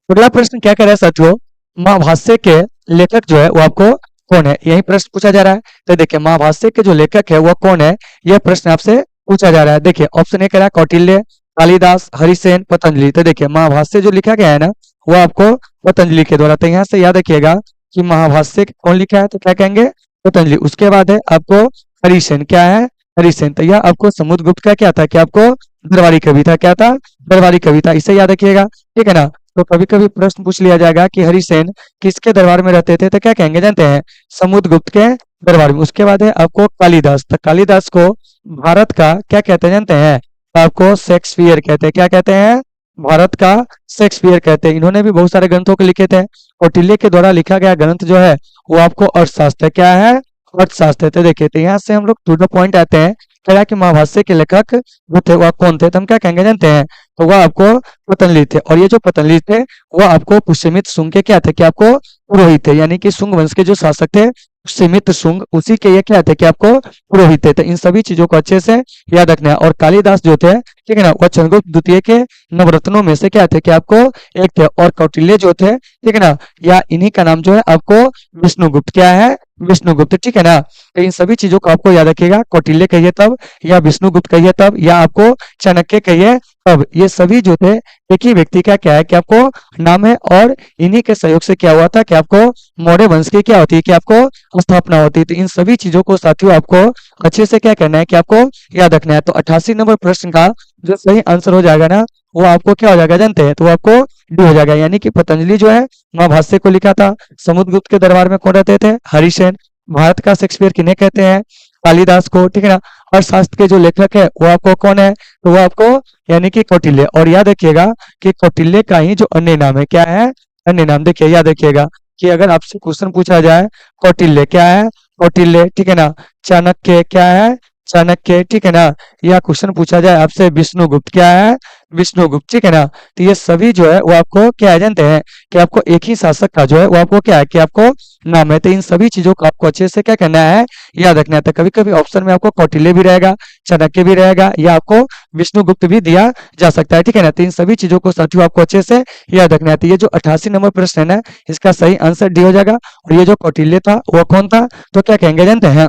अगला प्रश्न क्या कह रहा है साथियों, महाभाष्य के लेखक जो है वो आपको कौन है? यही प्रश्न पूछा जा रहा है। तो देखिए महाभाष्य के जो लेखक है वो कौन है, यह प्रश्न आपसे पूछा जा रहा है। देखिए ऑप्शन ए कह रहा है कौटिल्य, कालिदास, हरिसेन, पतंजलि। तो देखिए महाभाष्य जो लिखा गया है ना वो आपको पतंजलि के द्वारा। तो यहाँ से याद रखिएगा कि महाभाष्य कौन लिखा है, तो क्या कहेंगे? पतंजलि। उसके बाद है आपको हरिसेन। क्या है? हरिसेन। तो यह आपको समुद्रगुप्त का क्या था कि आपको दरबारी कवि था। क्या था? दरबारी कवि था। इसे याद रखिएगा, ठीक है ना। तो कभी कभी प्रश्न पूछ लिया जाएगा कि हरिसेन किसके दरबार में रहते थे, तो क्या कहेंगे जानते हैं? समुद्रगुप्त के दरबार में। उसके बाद है आपको कालिदास। तो कालिदास को भारत का क्या कहते हैं जानते हैं? आपको शेक्सपियर कहते हैं। क्या कहते हैं? भारत का शेक्सपियर कहते हैं। इन्होंने भी बहुत सारे ग्रंथों को लिखे थे। कौटिल्य के द्वारा लिखा गया ग्रंथ जो है वो आपको अर्थशास्त्र है। क्या है? अर्थशास्त्र। तो देखिए, तो यहाँ से हम लोग टू द पॉइंट आते हैं। क्या कि महाभाष्य के लेखक जो थे वह कौन थे, तो हम क्या कहेंगे जानते हैं? तो वह आपको पतंजलि थे। और ये जो पतंजलि थे वो आपको पुष्यमित शुंग के क्या थे कि आपको पुरोहित थे, यानी कि शुंग वंश के जो शासक थे पुष्यमित शुंग, उसी के ये क्या थे कि आपको पुरोहित थे। तो इन सभी चीजों को अच्छे से याद रखना है। और कालिदास जो थे, ठीक है ना, वह चंद्रगुप्त द्वितीय के नवरत्नों में से क्या थे कि आपको एक थे। और कौटिल्य जो थे, ठीक है ना, या इन्हीं का नाम जो है आपको विष्णुगुप्त क्या है, विष्णुगुप्त, ठीक है ना। तो इन सभी चीजों को आपको याद रखिएगा, कौटिल्य कहिए तब, या विष्णुगुप्त कहिए तब, या आपको चाणक्य कहिए तब, ये सभी जो थे एक ही व्यक्ति का क्या है कि आपको नाम है। और इन्हीं के सहयोग से क्या हुआ था कि आपको मौर्य वंश की क्या होती है कि आपको स्थापना होती है। तो इन सभी चीजों को साथियों आपको अच्छे से क्या करना है कि आपको याद रखना है। तो 88 नंबर प्रश्न का जो सही आंसर हो जाएगा ना, वो आपको क्या हो जाएगा जानते हैं? तो वो आपको डी हो जाएगा। यानी कि पतंजलि जो है महाभाष्य को लिखा था। समुद्रगुप्त के दरबार में कौन रहते थे? हरिसेन। भारत का शेक्सपियर किन्हें कहते हैं? कालिदास को, ठीक है ना। अर्थशास्त्र के जो लेखक है वो आपको कौन है? तो वो आपको यानी कि कौटिल्य। और याद रखिएगा कि कौटिल्य का ही जो अन्य नाम है क्या है? अन्य नाम। देखिए याद रखिएगा कि अगर आपसे क्वेश्चन पूछा जाए कौटिल्य क्या है? कौटिल्य, ठीक है ना। चाणक्य क्या है? चाणक्य, ठीक है ना। या क्वेश्चन पूछा जाए आपसे विष्णुगुप्त क्या है? विष्णुगुप्त, ठीक है ना। तो ये सभी जो है वो आपको क्या है जानते हैं कि आपको एक ही शासक का जो है वो आपको क्या है कि आपको नाम है। तो इन सभी चीजों को आपको अच्छे से क्या करना है, याद रखना है। तो कभी कभी ऑप्शन में आपको कौटिल्य भी रहेगा, चाणक्य भी रहेगा, या आपको विष्णुगुप्त भी दिया जा सकता है, ठीक है ना। तो इन सभी चीजों को साथियों आपको अच्छे से याद रखना है। तो ये जो 88 नंबर प्रश्न है ना, इसका सही आंसर डी हो जाएगा। और ये जो कौटिल्य था वो कौन था? तो क्या कहेंगे जानते हैं?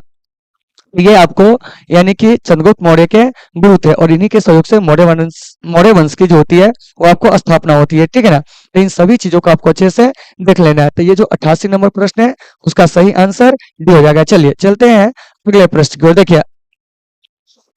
ये आपको यानी कि चंद्रगुप्त मौर्य के गुरु थे। और इन्हीं के सहयोग से मौर्य वंश की जो होती है वो आपको स्थापना होती है, ठीक है ना। तो इन सभी चीजों को आपको अच्छे से देख लेना है। तो ये जो 88 नंबर प्रश्न है उसका सही आंसर डी हो जाएगा। चलिए चलते हैं अगले प्रश्न की ओर। देखिए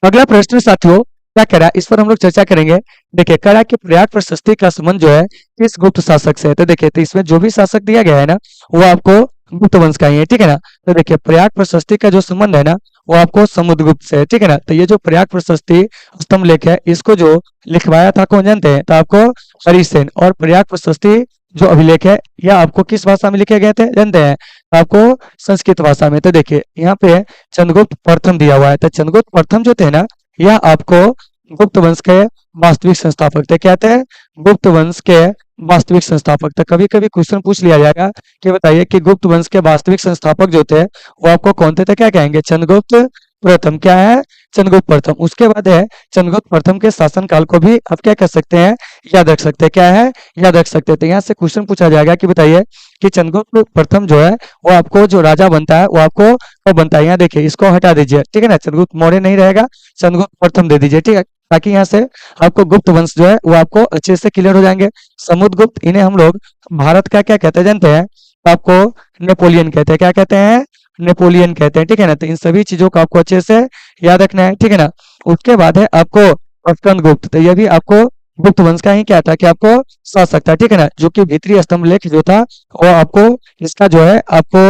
अगला प्रश्न साथियों क्या कह रहा है, इस पर हम लोग चर्चा करेंगे। देखिए कह रहा है कि प्रयाग प्रशस्ति का संबंध जो है किस गुप्त शासक से है। तो देखिए, तो इसमें जो भी शासक दिया गया है ना वो आपको गुप्त वंश का ही है, ठीक है ना। तो देखिए प्रयाग प्रशस्ति का जो संबंध है ना वो आपको समुद्रगुप्त से है, ठीक है ना। तो ये जो प्रयाग प्रशस्ति स्तंभ लेख है इसको जो लिखवाया था कौन जानते हैं? तो आपको हरिसेन। और प्रयाग प्रशस्ति जो अभिलेख है यह आपको किस भाषा में लिखे गए थे जानते हैं? तो आपको संस्कृत भाषा में। तो देखिए यहाँ पे चंद्रगुप्त प्रथम दिया हुआ है। तो चंद्रगुप्त प्रथम जो थे ना यह आपको गुप्त वंश के वास्तविक संस्थापक थे। क्या थे? गुप्त वंश के वास्तविक संस्थापक थे। कभी कभी क्वेश्चन पूछ लिया जाएगा कि बताइए कि गुप्त वंश के वास्तविक संस्थापक जो थे वो आपको कौन थे? तो क्या कहेंगे? चंद्रगुप्त प्रथम। क्या है? चंद्रगुप्त प्रथम। उसके बाद है चंद्रगुप्त प्रथम के शासन काल को भी आप क्या कर सकते हैं? याद रख सकते हैं। क्या है? याद रख सकते हैं। तो यहाँ से क्वेश्चन पूछा जाएगा कि बताइए कि चंद्रगुप्त प्रथम जो है वो आपको जो राजा बनता है वो आपको कब बनता है? यहाँ देखिए इसको हटा दीजिए, ठीक है ना। चंद्रगुप्त मौर्य नहीं रहेगा, चंद्रगुप्त प्रथम दे दीजिए, ठीक है, ताकि यहाँ से आपको गुप्त वंश जो है वो आपको अच्छे से क्लियर हो जाएंगे। समुद्रगुप्त, इन्हें हम लोग भारत का क्या कहते हैं जानते हैं? आपको नेपोलियन कहते हैं। क्या कहते हैं? नेपोलियन कहते हैं, ठीक है ना। तो इन सभी चीजों को आपको अच्छे से याद रखना है, ठीक है ना। उसके बाद है आपको स्कंदगुप्त। तो ये भी आपको गुप्त वंश का ही क्या था कि आपको शासक था, ठीक है ना। जो कि भीतरी स्तंभ लेख जो था वो आपको इसका जो है आपको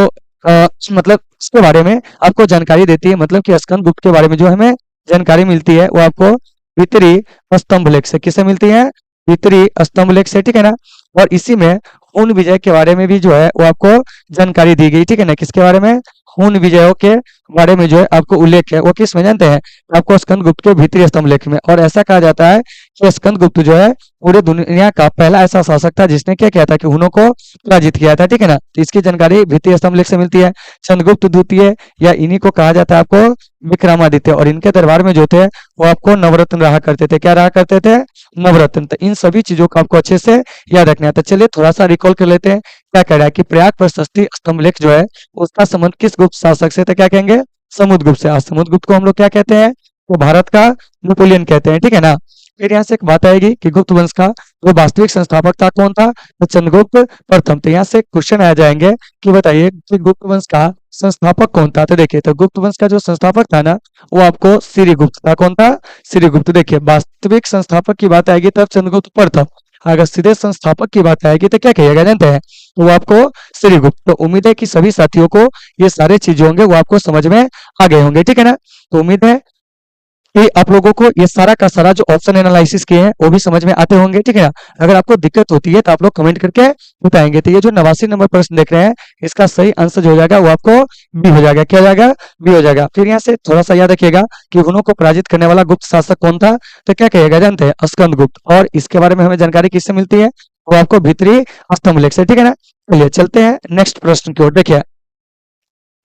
मतलब इसके बारे में आपको जानकारी देती है। मतलब कि स्कंदगुप्त के बारे में जो हमें जानकारी मिलती है वो आपको भीतरी स्तंभ लेख से। किससे मिलती है? भीतरी स्तंभ लेख से, ठीक है ना। और इसी में हुन विजय के बारे में भी जो है वो आपको जानकारी दी गई, ठीक है ना। किसके बारे में? हुन विजयों के बारे में जो है आपको उल्लेख है वो किस में जानते हैं? आपको स्कंदगुप्त के भीतरी स्तंभ लेख में। और ऐसा कहा जाता है कि स्कंदगुप्त जो है पूरे दुनिया का पहला ऐसा शासक था जिसने क्या किया था कि हुनों को पराजित किया था, ठीक है ना। तो इसकी जानकारी भीतरी स्तंभ लेख से मिलती है। चंद्रगुप्त द्वितीय या इन्हीं को कहा जाता है आपको विक्रमादित्य। और इनके दरबार में जो थे वो आपको नवरत्न रहा करते थे। क्या रहा करते थे? नवरत्न। तो इन सभी चीजों को आपको अच्छे से याद रखना है। तो चलिए थोड़ा सा रिकॉल कर लेते हैं। क्या कह रहा है कि प्रयाग प्रशस्ति स्तंभ लेख जो है उसका संबंध किस गुप्त शासक से? तो क्या कहेंगे? समुद्रगुप्त से। आज समुद्रगुप्त को हम लोग क्या कहते हैं? तो भारत का नेपोलियन कहते हैं, ठीक है ना। फिर यहाँ से एक बात आएगी कि गुप्त वंश का जो वास्तविक संस्थापक था कौन था? तो चंद्रगुप्त प्रथम। तो यहाँ से क्वेश्चन आ जाएंगे कि बताइए कि गुप्त वंश का संस्थापक कौन था? तो देखिए, तो गुप्त वंश का जो संस्थापक था ना वो आपको श्रीगुप्त था। कौन था? श्रीगुप्त। देखिए वास्तविक संस्थापक की बात आएगी तब चंद्रगुप्त प्रथम। अगर सीधे संस्थापक की बात आएगी तो क्या कहिएगा जानते हैं? तो वो आपको श्रीगुप्त। तो उम्मीद है कि सभी साथियों को ये सारे चीजें होंगे वो आपको समझ में आ गए होंगे, ठीक है ना। तो उम्मीद है कि आप लोगों को ये सारा का सारा जो ऑप्शन एनालिसिस किए हैं वो भी समझ में आते होंगे, ठीक है ना। अगर आपको दिक्कत होती है तो आप लोग कमेंट करके बताएंगे। तो ये जो 89 नंबर प्रश्न देख रहे हैं, इसका सही आंसर जो हो जाएगा वो आपको बी हो जाएगा। क्या हो जाएगा? बी हो जाएगा। फिर यहाँ से थोड़ा सा याद रखिएगा कि हुनों को पराजित करने वाला गुप्त शासक कौन था, तो क्या कहिएगा जानते हैं? स्कंदगुप्त। और इसके बारे में हमें जानकारी किससे मिलती है? वो आपको भीतरी स्तंभलेख से, ठीक है ना। चलिए चलते हैं नेक्स्ट प्रश्न की ओर। देखिए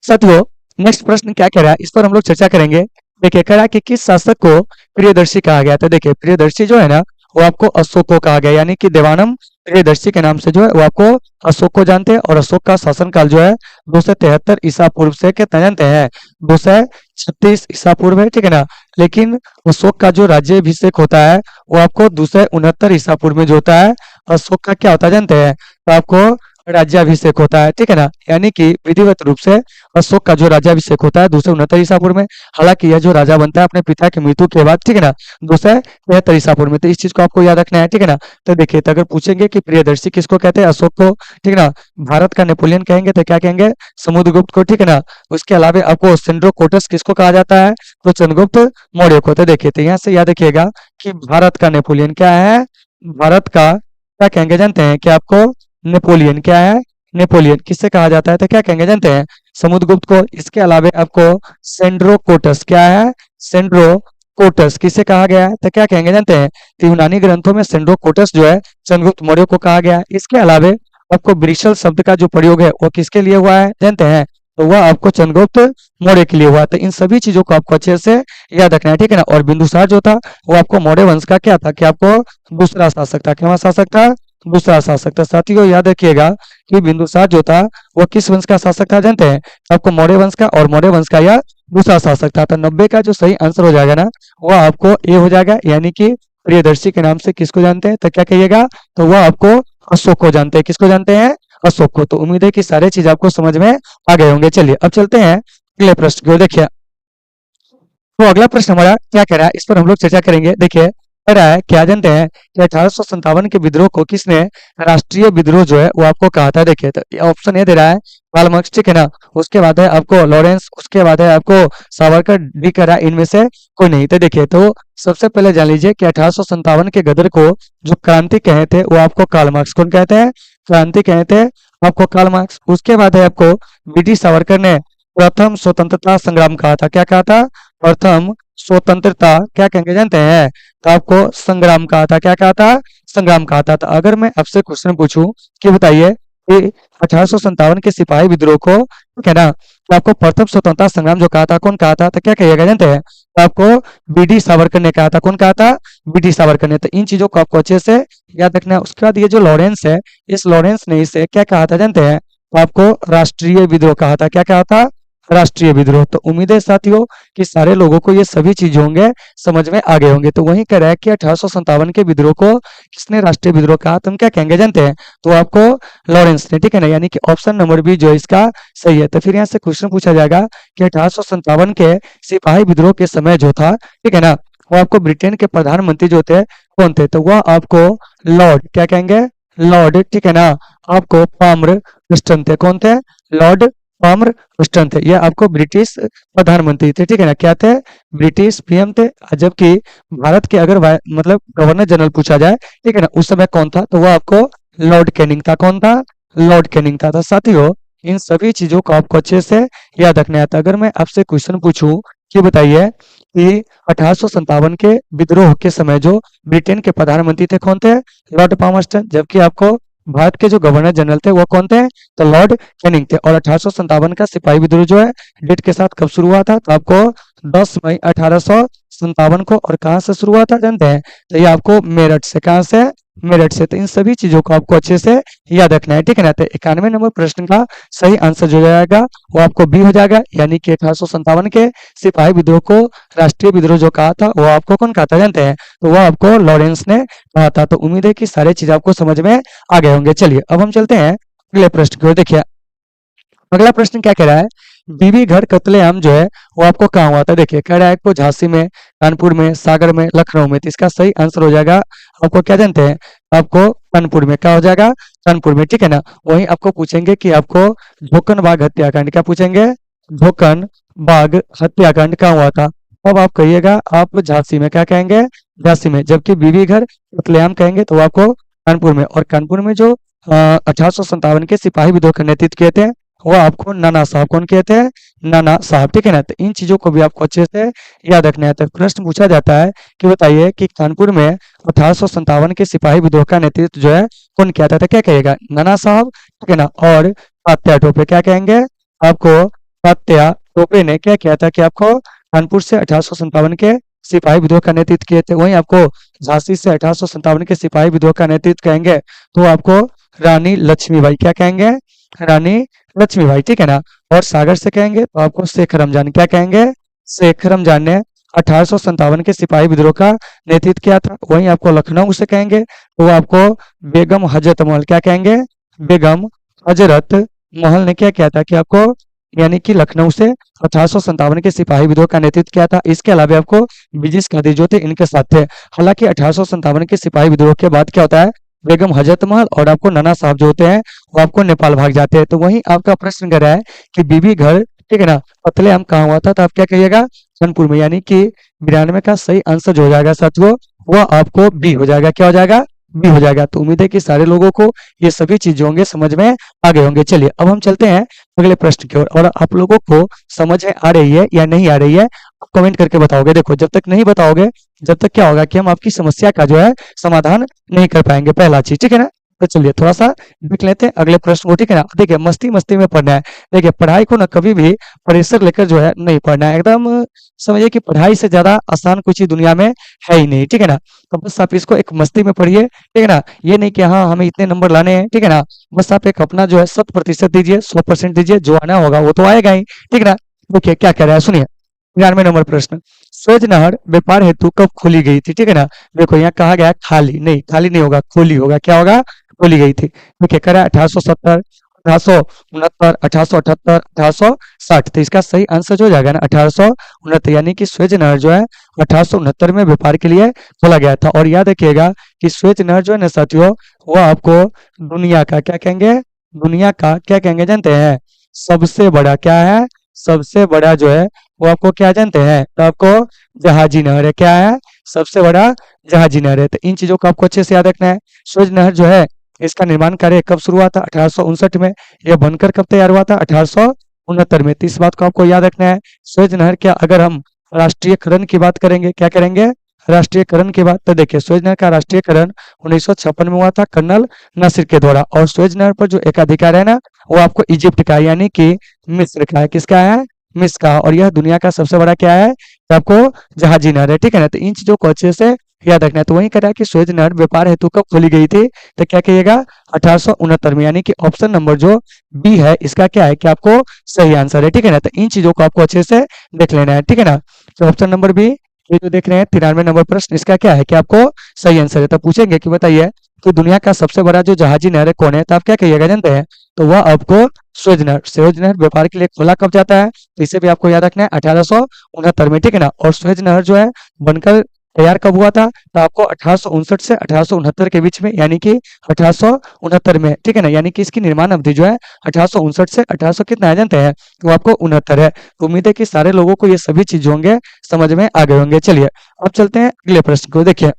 साथियों, नेक्स्ट प्रश्न क्या कह रहा है, इस पर हम लोग चर्चा करेंगे। देखिए कह रहा है कि किस शासक को प्रियदर्शी कहा गया था। देखिए प्रियदर्शी जो है ना, वो आपको अशोक को कहा गया, यानी कि देवानंद प्रियदर्शी के नाम से जो है वो आपको अशोक को जानते हैं। और अशोक का शासनकाल जो है 273 ईसा पूर्व से कितना जानते हैं? 236 ईसा पूर्व है, ठीक है ना। लेकिन अशोक का जो राज्याभिषेक होता है वो आपको 269 ईसा पूर्व में जो होता है। अशोक का क्या होता है जानते हैं? तो आपको राज्याभिषेक होता है, ठीक है ना। यानी कि विधिवत रूप से अशोक का जो राज्याभिषेक होता है 269 ईसा पूर्व में। हालांकि यह जो राजा बनता है अपने पिता की मृत्यु के बाद, ठीक है ना, 273 ईसा पूर्व में। तो इस चीज को आपको याद रखना है, ठीक है ना। तो देखिए, तो अगर पूछेंगे कि प्रियदर्शी किसको कहते हैं? अशोक को, ठीक है ना। भारत का नेपोलियन कहेंगे तो क्या कहेंगे? समुद्रगुप्त को, ठीक है ना। उसके अलावा आपको सेंड्रोकोटस किसको कहा जाता है? तो चंद्रगुप्त मौर्य को। तो देखिए, तो यहाँ से याद रखिएगा कि भारत का नेपोलियन क्या है? भारत का क्या कहेंगे जानते हैं? कि आपको नेपोलियन क्या है? नेपोलियन किससे कहा जाता है? तो क्या कहेंगे जानते हैं? समुद्रगुप्त को। इसके अलावा आपको सेंड्रोकोटस क्या है? सेंड्रोकोटस किसे कहा गया है? तो क्या कहेंगे जानते हैं? तो यूनानी ग्रंथों में सेंड्रोकोटस जो है चंद्रगुप्त मौर्य को कहा गया है। इसके अलावा आपको ब्रिशल शब्द का जो प्रयोग है वो किसके लिए हुआ है जानते हैं? तो वह आपको चंद्रगुप्त मौर्य के लिए हुआ। तो इन सभी चीजों को आपको अच्छे से याद रखना है, ठीक है ना। और बिंदुसार जो था वो आपको मौर्य वंश का क्या था? कि आपको दूसरा शासक था। क्या शासक था? दूसरा शासक था। साथियों याद रखिएगा कि बिंदुसार जो था वो किस वंश का शासक था जानते हैं? आपको मौर्य वंश का। और मौर्य वंश का यह दूसरा शासक था। तो 90 का जो सही आंसर हो जाएगा ना, वो आपको ए हो जाएगा। यानी कि प्रियदर्शी के नाम से किसको जानते हैं? तो क्या कहिएगा? तो वह आपको अशोक को जानते हैं। किसको जानते हैं? अशोक को। तो उम्मीद है कि सारे चीज आपको समझ में आ गए होंगे। चलिए अब चलते हैं अगले प्रश्न की ओर। देखिए तो अगला प्रश्न हमारा क्या कह रहा है, इस पर हम लोग चर्चा करेंगे। देखिए कह रहा है, क्या जानते हैं कि 1857 के विद्रोह को किसने राष्ट्रीय विद्रोह जो है वो आपको कहा था? देखिए तो ऑप्शन ए दे रहा है कार्ल मार्क्स, ठीक है ना। उसके बाद है आपको लॉरेंस, उसके बाद है आपको सावरकर, डी कह रहा है इनमें से कोई नहीं। तो देखिए तो सबसे पहले जान लीजिए कि 1857 के गदर को जो क्रांति कहे थे वो आपको कार्ल मार्क्स। कौन कहते हैं? क्रांति कहे थे आपको कार्ल मार्क्स। उसके बाद है आपको बी सावरकर ने प्रथम स्वतंत्रता संग्राम कहा था। क्या कहा था? प्रथम स्वतंत्रता क्या कहेंगे जानते हैं? तो आपको संग्राम कहा था। क्या कहा था? संग्राम कहा था। तो अगर मैं आपसे क्वेश्चन पूछूं कि बताइए कि 1857 के सिपाही विद्रोह को, ठीक है ना, तो आपको प्रथम स्वतंत्रता संग्राम जो कहा था कौन कहा था? तो क्या कहिएगा जानते हैं? तो आपको बी सावरकर ने कहा था। कौन कहा था? बी सावरकर ने। तो इन चीजों को आपको अच्छे से याद रखना है। उसके बाद ये जो लॉरेंस है, इस लॉरेंस ने इसे क्या कहा था जानते हैं? तो आपको राष्ट्रीय विद्रोह कहा था। क्या कहा था? राष्ट्रीय विद्रोह। तो उम्मीद है साथियों कि सारे लोगों को ये सभी चीज होंगे समझ में आ गए होंगे। तो वही कह रहा है कि 1857 के विद्रोह को किसने राष्ट्रीय विद्रोह कहा? तुम क्या कहेंगे जानते हैं? तो आपको लॉरेंस ने, ठीक है ना। यानी कि ऑप्शन नंबर बी जो है इसका सही है। तो फिर यहाँ से क्वेश्चन पूछा जाएगा कि 1857 के सिपाही विद्रोह के समय जो था, ठीक है ना, वो आपको ब्रिटेन के प्रधानमंत्री जो थे कौन थे? तो वह आपको लॉर्ड क्या कहेंगे? लॉर्ड, ठीक है ना, आपको पामर वेस्टर्न थे। कौन थे? लॉर्ड पामर वेस्टर्न थे। ये आपको ब्रिटिश प्रधानमंत्री थे, ठीक है ना। क्या थे? ब्रिटिश पीएम थे। जबकि भारत के अगर मतलब गवर्नर जनरल पूछा जाए, ठीक है ना, उस समय कौन था? तो वह आपको लॉर्ड कैनिंग था। कौन था? लॉर्ड कैनिंग था। तो साथियों इन सभी चीजों को आपको अच्छे से याद रखना है। तो अगर मैं आपसे क्वेश्चन पूछूं कि बताइए कि 1857 के विद्रोह के समय जो ब्रिटेन के प्रधानमंत्री थे कौन थे? Lord Palmerston. जबकि आपको भारत के जो गवर्नर जनरल थे वो कौन थे? तो लॉर्ड कैनिंग थे। और 1857 का सिपाही विद्रोह जो है डेट के साथ कब शुरू हुआ था? तो आपको 10 मई 1857 को। और कहाँ से शुरू हुआ था जानते हैं? तो ये आपको मेरठ से। कहाँ से? मेरठ से। तो इन सभी चीजों को आपको अच्छे से याद रखना है, ठीक है ना। तो 91 नंबर प्रश्न का सही आंसर जो जाएगा वो आपको बी हो जाएगा। यानी कि 1857 के सिपाही विद्रोह को राष्ट्रीय विद्रोह जो कहा था वो आपको कौन कहा था जानते हैं? तो वो आपको लॉरेंस ने कहा था। तो उम्मीद है कि सारे चीज आपको समझ में आ गए होंगे। चलिए अब हम चलते हैं अगले प्रश्न की ओर। देखिए अगला प्रश्न क्या कह रहा है? बीबी घर कत्लेआम जो है वो आपको कहाँ हुआ था? देखिए कह रहा है आपको झांसी में, कानपुर में, सागर में, लखनऊ में। तो इसका सही आंसर हो जाएगा आपको क्या जानते हैं? आपको कानपुर में। क्या हो जाएगा? कानपुर में, ठीक है ना। वहीं आपको पूछेंगे कि आपको झोकन बाग हत्याकांड क्या पूछेंगे? झोकन बाग हत्याकांड कहाँ हुआ था? अब आप कहिएगा आप झांसी में, क्या कहेंगे, झांसी में। जबकि बीबी घर कत्लेआम कहेंगे तो आपको कानपुर में। और कानपुर में जो 1857 के सिपाही विद्रोह का नेतृत्व किए थे वो आपको नाना साहब, कौन कहते हैं, नाना साहब, ठीक है ना। तो इन चीजों को भी आपको अच्छे से याद रखना है। तो प्रश्न पूछा जाता है कि बताइए कि कानपुर में 1857 के सिपाही विद्रोह का नेतृत्व जो है कौन किया था, तो क्या कहिएगा, नाना साहब, ठीक है ना। और तात्या टोपे, क्या कहेंगे आपको, तात्या टोपे ने क्या किया था कि आपको कानपुर से 1857 के सिपाही विद्रोह का नेतृत्व किए थे। वहीं आपको झांसी से 1857 के सिपाही विद्रोह का नेतृत्व कहेंगे तो आपको रानी लक्ष्मीबाई, क्या कहेंगे, रानी लक्ष्मीबाई, ठीक है ना। और सागर से कहेंगे तो आपको शेख रमजान, क्या कहेंगे, शेख रमजान ने 1857 के सिपाही विद्रोह का नेतृत्व किया था। वहीं आपको लखनऊ से कहेंगे तो आपको बेगम हजरत महल, क्या कहेंगे, बेगम हजरत महल ने क्या किया था कि आपको, यानी कि लखनऊ से 1857 के सिपाही विद्रोह का नेतृत्व किया था। इसके अलावा आपको ब्रिटिश कादिर जो थे इनके साथ थे। हालांकि 1857 के सिपाही विद्रोह के बाद क्या होता है, बेगम हजरत महल और आपको नाना साहब जो होते हैं वो आपको नेपाल भाग जाते हैं। तो वहीं आपका प्रश्न कर रहा है कि बीबी घर, ठीक है ना, कत्लेआम कहाँ हुआ था, तो आप क्या कहिएगा, कानपुर में। यानी कि 92 का सही आंसर जो हो जाएगा साथियों वो आपको बी हो जाएगा, क्या हो जाएगा, बी हो जाएगा। तो उम्मीद है कि सारे लोगों को ये सभी चीजें होंगे समझ में आ गए होंगे। चलिए अब हम चलते हैं अगले प्रश्न की ओर। और आप लोगों को समझ में आ रही है या नहीं आ रही है, आप कमेंट करके बताओगे। देखो जब तक नहीं बताओगे, जब तक क्या होगा कि हम आपकी समस्या का जो है समाधान नहीं कर पाएंगे, पहला चीज, ठीक है ना। तो चलिए थोड़ा सा देख लेते हैं अगले प्रश्न को, ठीक है ना। देखिए मस्ती मस्ती में पढ़ना है। देखिए पढ़ाई को ना कभी भी प्रेशर लेकर जो है नहीं पढ़ना है, एकदम समझिए कि पढ़ाई से ज्यादा आसान कुछ ही दुनिया में है ही नहीं, ठीक है ना। तो बस आप इसको एक मस्ती में पढ़िए, ठीक है ना। ये नहीं कि हाँ हमें इतने नंबर लाने हैं, ठीक है ना। बस आप एक अपना जो है 100% दीजिए, 100% दीजिए, जो आना होगा वो तो आएगा ही, ठीक है ना। देखिए क्या कह रहा है, सुनिए। 93 नंबर प्रश्न, स्वेज नहर व्यापार हेतु कब खोली गई थी, ठीक है ना। देखो यहाँ कहा गया है खाली, नहीं खाली नहीं होगा, खोली होगा, क्या होगा, खोली गई थी। देखिए कह रहा है 1870, 1869, 1878, 1860। तो इसका सही आंसर जो हो जाएगा ना 1869, यानी कि स्वेज नहर जो है 1869 में व्यापार के लिए खोला गया था। और याद रखिएगा कि स्वेज नहर जो है ना साथियों वो आपको दुनिया का क्या कहेंगे, दुनिया का क्या कहेंगे जानते हैं, सबसे बड़ा क्या है, सबसे बड़ा जो है वो आपको क्या जानते हैं, तो आपको जहाजी नहर है, क्या है, सबसे बड़ा जहाजी नहर है। तो इन चीजों को आपको अच्छे से याद रखना है। स्वेज नहर जो है इसका निर्माण कार्य कब शुरू हुआ था, 1859 में। यह बनकर कब तैयार हुआ था, 1869 में। तो इस बात को आपको याद रखना है। स्वेज नहर क्या, अगर हम राष्ट्रीयकरण की बात करेंगे, क्या करेंगे, राष्ट्रीयकरण की बात, तो देखिए स्वेज नहर का राष्ट्रीयकरण 1956 में हुआ था कर्नल नासिर के द्वारा। और स्वेज नहर पर जो एकाधिकार है ना वो आपको इजिप्ट का यानी कि मिस्र का है, किसका है, मिस्र का। और यह दुनिया का सबसे बड़ा क्या है, तो आपको जहाजी नहर है, ठीक है ना। तो इन चीजों को अच्छे से याद रखना है। तो वही कह रहा है कि स्वेज नहर व्यापार हेतु कब खोली गई थी, तो क्या कहिएगा 1869 में। यानी कि ऑप्शन नंबर जो बी है इसका क्या है कि आपको सही आंसर है, ठीक है ना। तो इन चीजों को आपको अच्छे से देख लेना है, ठीक है ना। तो ऑप्शन नंबर बी, ये जो देख रहे हैं 93 नंबर प्रश्न, इसका क्या है कि आपको सही आंसर है। तो पूछेंगे कि बताइए कि दुनिया का सबसे बड़ा जो जहाजी नहर है कौन है, तो आप क्या कहिएगा जानते हैं, तो वह आपको स्वेज नहर। स्वेज नहर व्यापार के लिए खोला कब जाता है, तो इसे भी आपको याद रखना है 1869 में, ठीक है ना। और स्वेज नहर जो है बनकर तैयार कब हुआ था, तो आपको 1859 से 1869 के बीच में, यानी कि 1869 में, ठीक है ना। यानी कि इसकी निर्माण अवधि जो है 1859 से 1800 कितना है जानते हैं, तो आपको 69 है। तो उम्मीद है कि सारे लोगों को ये सभी चीज होंगे समझ में आ गए होंगे। चलिए अब चलते हैं अगले प्रश्न को। देखिए